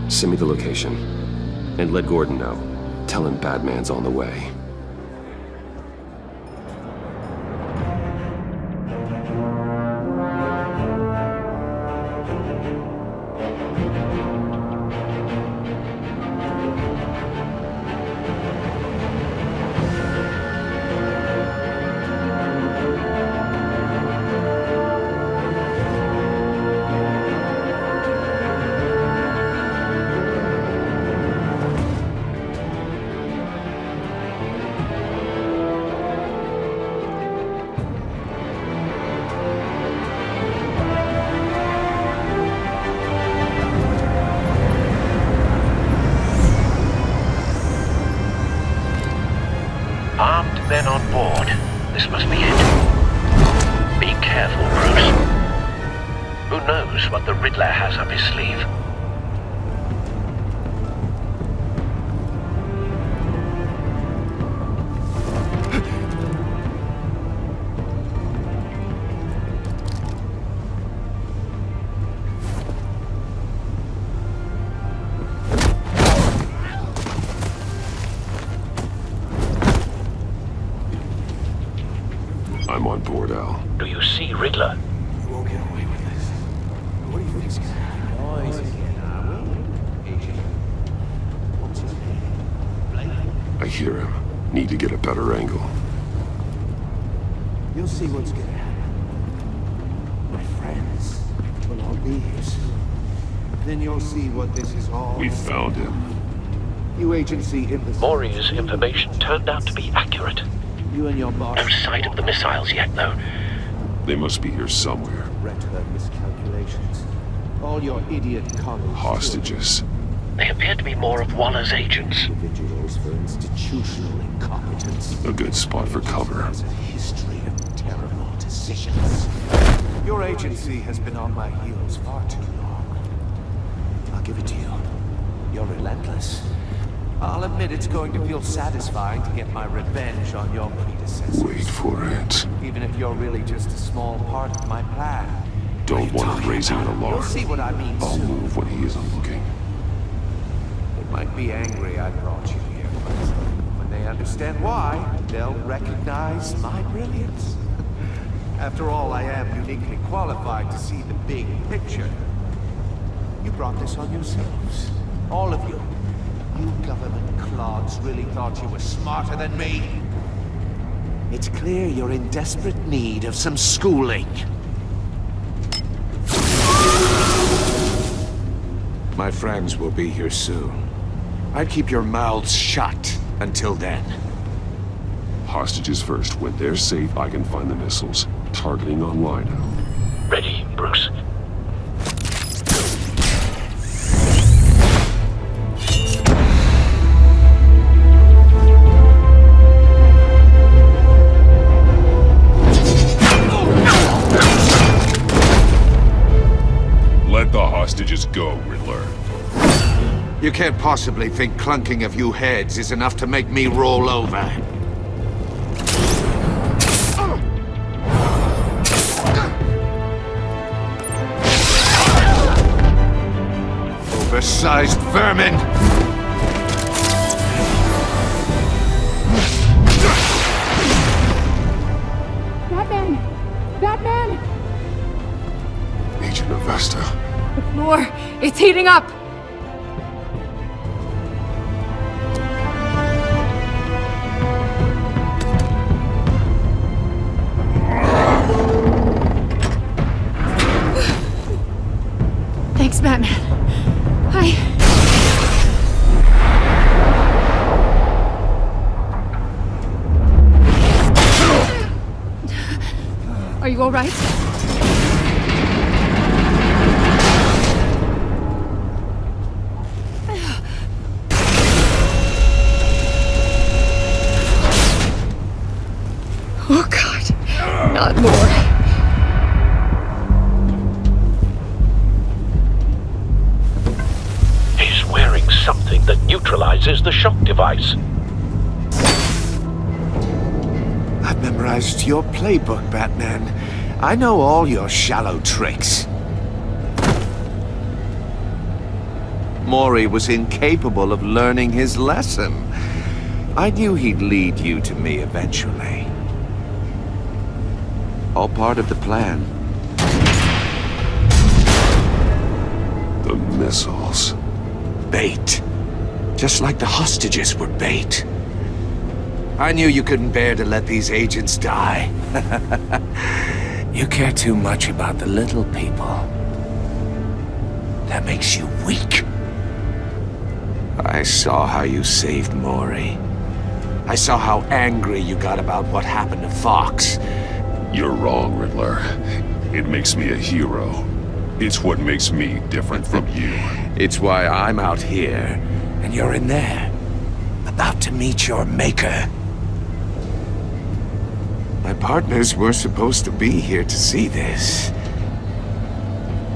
Send me the location. And let Gordon know. Tell him Batman's on the way. Armed men on board. This must be it. Be careful, Bruce. Who knows what the Riddler has up his sleeve? I'm on board, Al. Do you see Riddler? You won't get away with this. What do you think's gonna happen? Noise again, are we? Agent. What's his name? I hear him. Need to get a better angle. You'll see what's gonna happen. My friends will all be here soon. Then you'll see what this is all. We found him. You agency in the... Maury's information turned out to be accurate. You and your boss... No sight of the missiles yet, though. They must be here somewhere. Red her miscalculations. All your idiot colleagues... Hostages. They appear to be more of Waller's agents. Individuals for institutional incompetence. A good spot for cover. There's a history of terrible decisions. Your agency has been on my heels far too long. I'll give it to you. You're relentless. I'll admit it's going to feel satisfying to get my revenge on your predecessors. Wait for it. Even if you're really just a small part of my plan. Don't want him raising an alarm. You'll see what I mean I'll soon. move when he isn't looking. They might be angry I brought you here, but when they understand why, they'll recognize my brilliance. After all, I am uniquely qualified to see the big picture. You brought this on yourselves. All of you. You government clods really thought you were smarter than me. It's clear you're in desperate need of some schooling. My friends will be here soon. I'd keep your mouths shut until then. Hostages first. When they're safe, I can find the missiles. Targeting online now. Ready, Bruce. Let the hostages go, Riddler. You can't possibly think clunking of you heads is enough to make me roll over. Oversized vermin! Batman! Batman! Agent Avesta. The floor, it's heating up! Batman. Are you all right? Oh, God. Not more. He's wearing something that neutralizes the shock device. I've memorized your playbook, Batman. I know all your shallow tricks. Mori was incapable of learning his lesson. I knew he'd lead you to me eventually. All part of the plan. The missiles. Bait. Just like the hostages were bait. I knew you couldn't bear to let these agents die. You care too much about the little people. That makes you weak. I saw how you saved Mori. I saw how angry you got about what happened to Fox. You're wrong, Riddler. It makes me a hero. It's what makes me different from you. It's why I'm out here, and you're in there. About to meet your maker. My partners were supposed to be here to see this.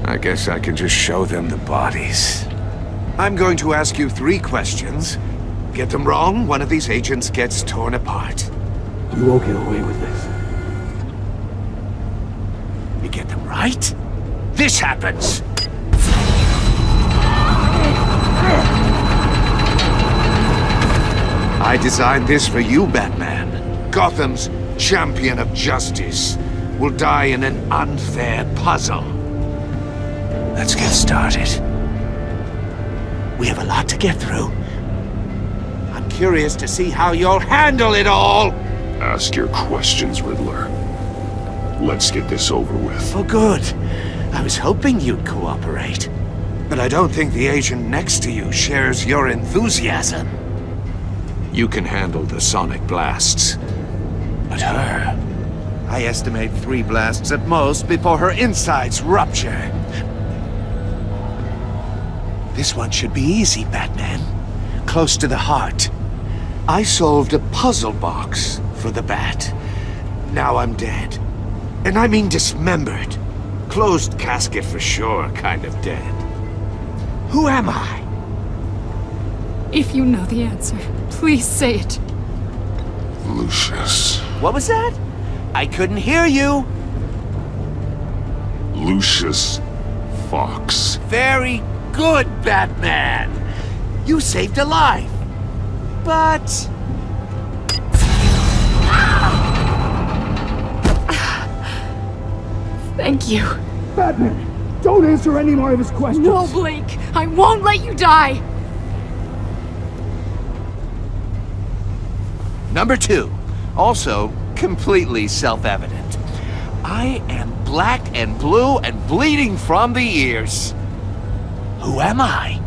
I guess I can just show them the bodies. I'm going to ask you 3 questions. Get them wrong, one of these agents gets torn apart. You won't get away with this. You get them right, this happens! I designed this for you, Batman. Gotham's champion of justice will die in an unfair puzzle. Let's get started. We have a lot to get through. I'm curious to see how you'll handle it all! Ask your questions, Riddler. Let's get this over with. Oh, good. I was hoping you'd cooperate. But I don't think the agent next to you shares your enthusiasm. You can handle the sonic blasts. But her... I estimate 3 blasts at most before her insides rupture. This one should be easy, Batman. Close to the heart. I solved a puzzle box for the Bat. Now I'm dead. And I mean dismembered. Closed casket for sure, kind of dead. Who am I? If you know the answer, please say it. Lucius. What was that? I couldn't hear you. Lucius Fox. Very good, Batman. You saved a life. But... Thank you. Batman, don't answer any more of his questions. No, Blake. I won't let you die. Number 2. Also, completely self-evident. I am black and blue and bleeding from the ears. Who am I?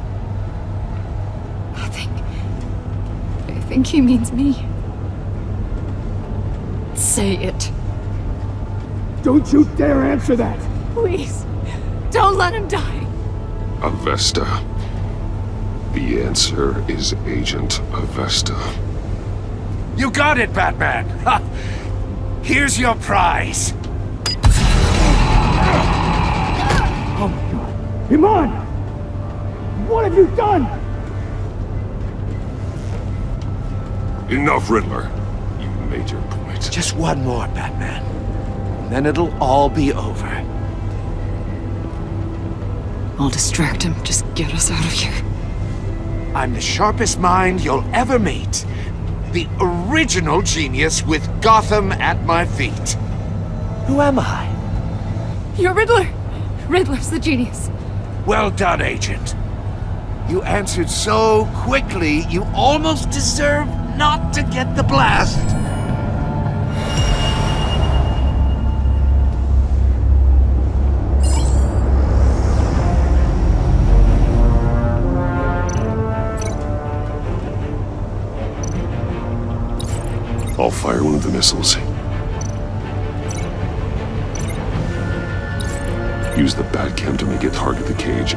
I think he means me. Say it. Don't you dare answer that! Please, don't let him die. Avesta. The answer is Agent Avesta. You got it, Batman! Ha! Here's your prize! Oh my god! Iman! What have you done? Enough, Riddler. You made your point. Just one more, Batman. And then it'll all be over. I'll distract him. Just get us out of here. I'm the sharpest mind you'll ever meet. The original genius with Gotham at my feet. Who am I? You're Riddler. Riddler's the genius. Well done, Agent. You answered so quickly, you almost deserve not to get the blast. fire one of the missiles. Use the Batcam to make it target the cage.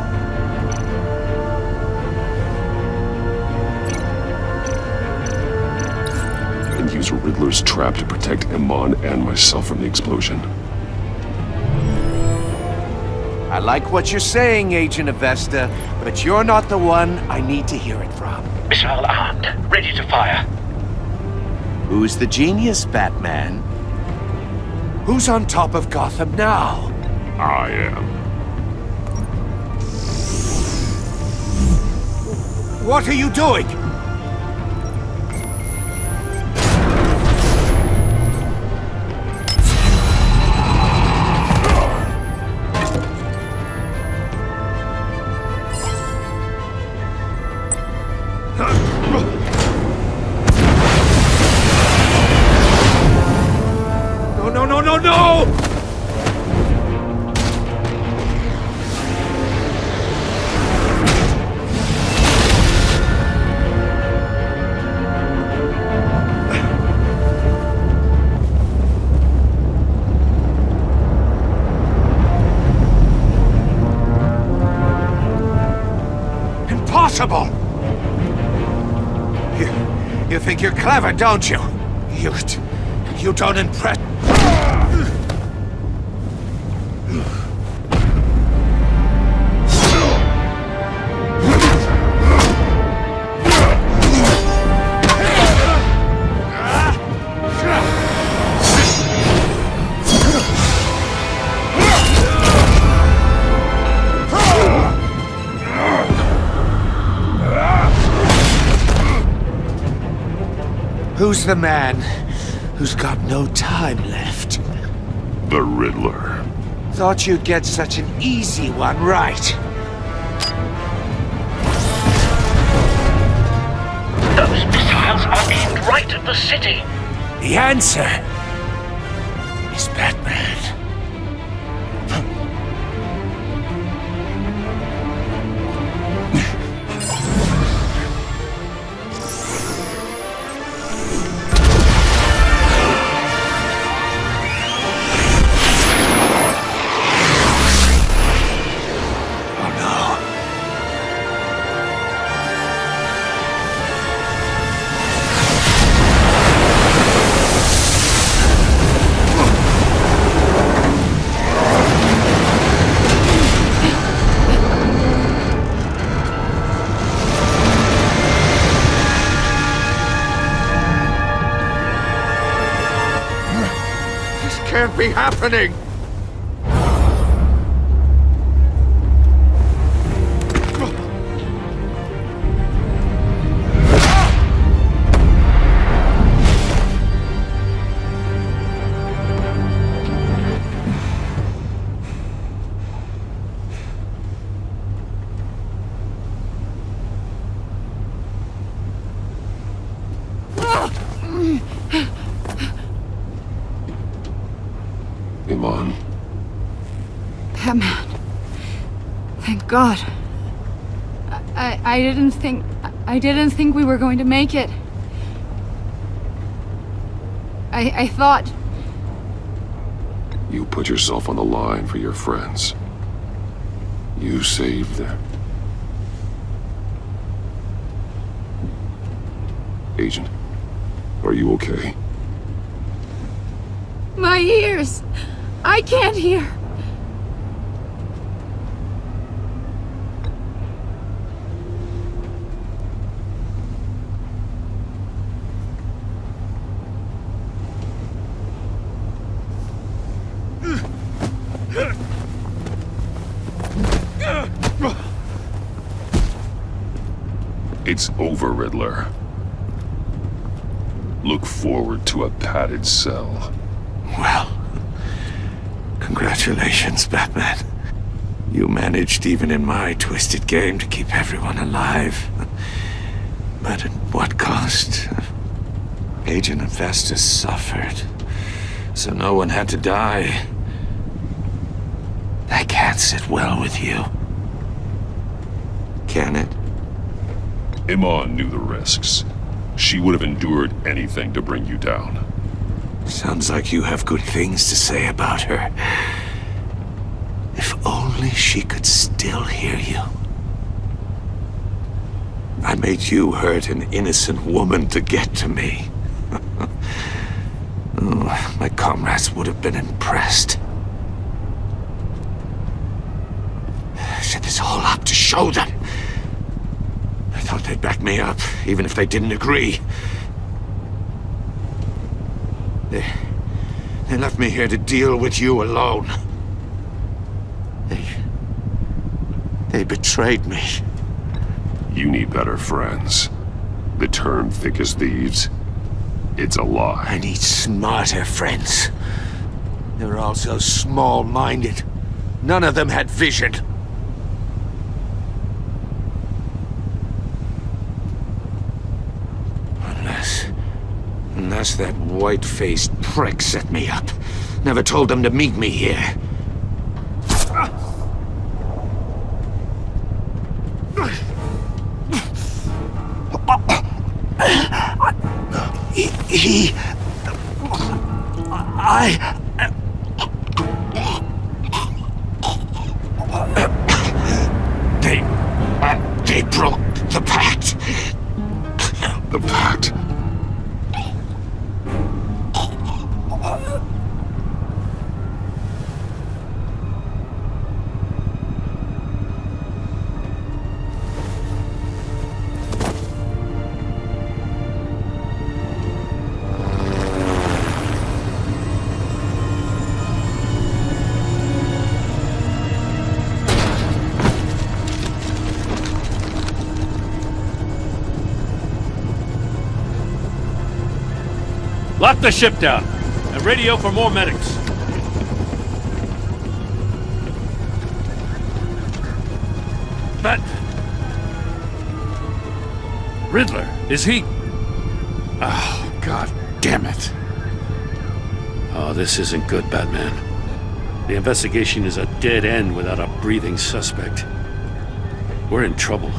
And use Riddler's trap to protect Iman and myself from the explosion. I like what you're saying, Agent Avesta, but you're not the one I need to hear it from. Missile armed, ready to fire. Who's the genius, Batman? Who's on top of Gotham now? I am. What are you doing? No! Impossible! You think you're clever, don't you? You don't impress... Who's the man who's got no time left? The Riddler. Thought you'd get such an easy one right. Those missiles are aimed right at the city. The answer is Batman. Can't be happening! Iman. Batman. Thank God. I didn't think we were going to make it. I thought... You put yourself on the line for your friends. You saved them. Agent, are you okay? My ears! I can't hear! It's over, Riddler. Look forward to a padded cell. Well, congratulations, Batman. You managed, even in my twisted game, to keep everyone alive. But at what cost? Agent Avesta suffered, so no one had to die. That can't sit well with you. Can it? Iman knew the risks. She would have endured anything to bring you down. Sounds like you have good things to say about her. If only she could still hear you. I made you hurt an innocent woman to get to me. Oh, my comrades would have been impressed. I set this all up to show them. I thought they'd back me up, even if they didn't agree. They left me here to deal with you alone. They betrayed me. You need better friends. The term thick as thieves, it's a lie. I need smarter friends. They were all so small-minded. None of them had vision. Unless that white-faced prick set me up. Never told them to meet me here. They broke the pact. The pact? Lock the ship down, and radio for more medics. But... Riddler, is he... Oh, God damn it. Oh, this isn't good, Batman. The investigation is a dead end without a breathing suspect. We're in trouble.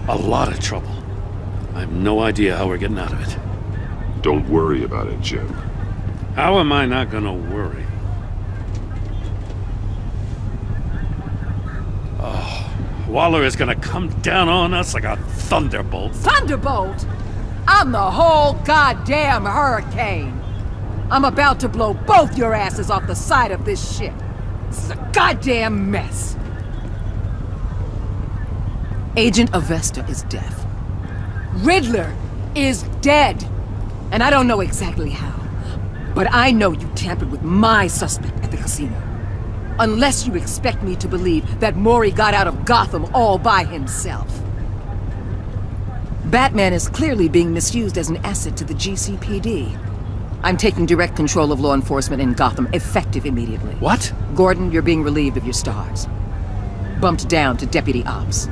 A lot of trouble. I have no idea how we're getting out of it. Don't worry about it, Jim. How am I not gonna worry? Oh, Waller is gonna come down on us like a thunderbolt. Thunderbolt? I'm the whole goddamn hurricane. I'm about to blow both your asses off the side of this ship. This is a goddamn mess. Agent Avesta is deaf. Riddler is dead. And I don't know exactly how, but I know you tampered with my suspect at the casino. Unless you expect me to believe that Mori got out of Gotham all by himself. Batman is clearly being misused as an asset to the GCPD. I'm taking direct control of law enforcement in Gotham, effective immediately. What? Gordon, you're being relieved of your stars. Bumped down to Deputy Ops.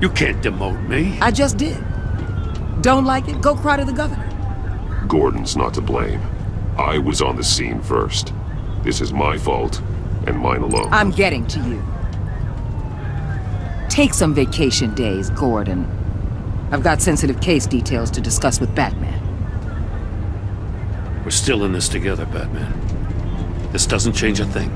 You can't demote me. I just did. Don't like it? Go cry to the governor. Gordon's not to blame. I was on the scene first. This is my fault, and mine alone. I'm getting to you. Take some vacation days, Gordon. I've got sensitive case details to discuss with Batman. We're still in this together, Batman. This doesn't change a thing.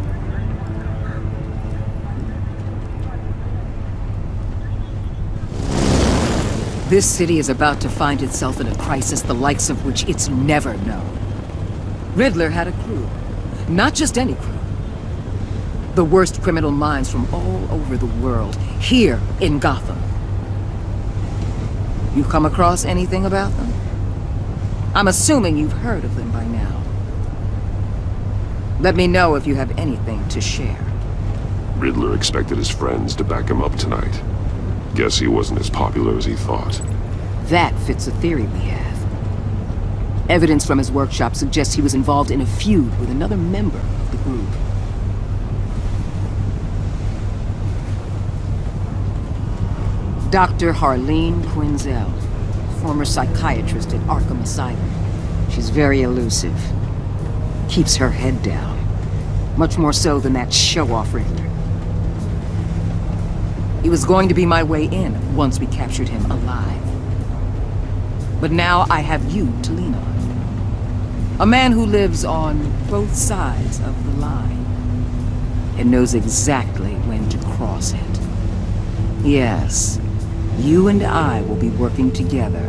This city is about to find itself in a crisis the likes of which it's never known. Riddler had a crew. Not just any crew. The worst criminal minds from all over the world, here in Gotham. You come across anything about them? I'm assuming you've heard of them by now. Let me know if you have anything to share. Riddler expected his friends to back him up tonight. Guess he wasn't as popular as he thought. That fits a theory we have. Evidence from his workshop suggests he was involved in a feud with another member of the group. Dr. Harleen Quinzel, former psychiatrist at Arkham Asylum. She's very elusive. Keeps her head down. Much more so than that show-off Riddler. He was going to be my way in once we captured him alive. But now I have you to lean on. A man who lives on both sides of the line and knows exactly when to cross it. Yes, you and I will be working together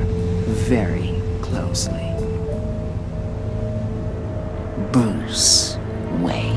very closely. Bruce Wayne.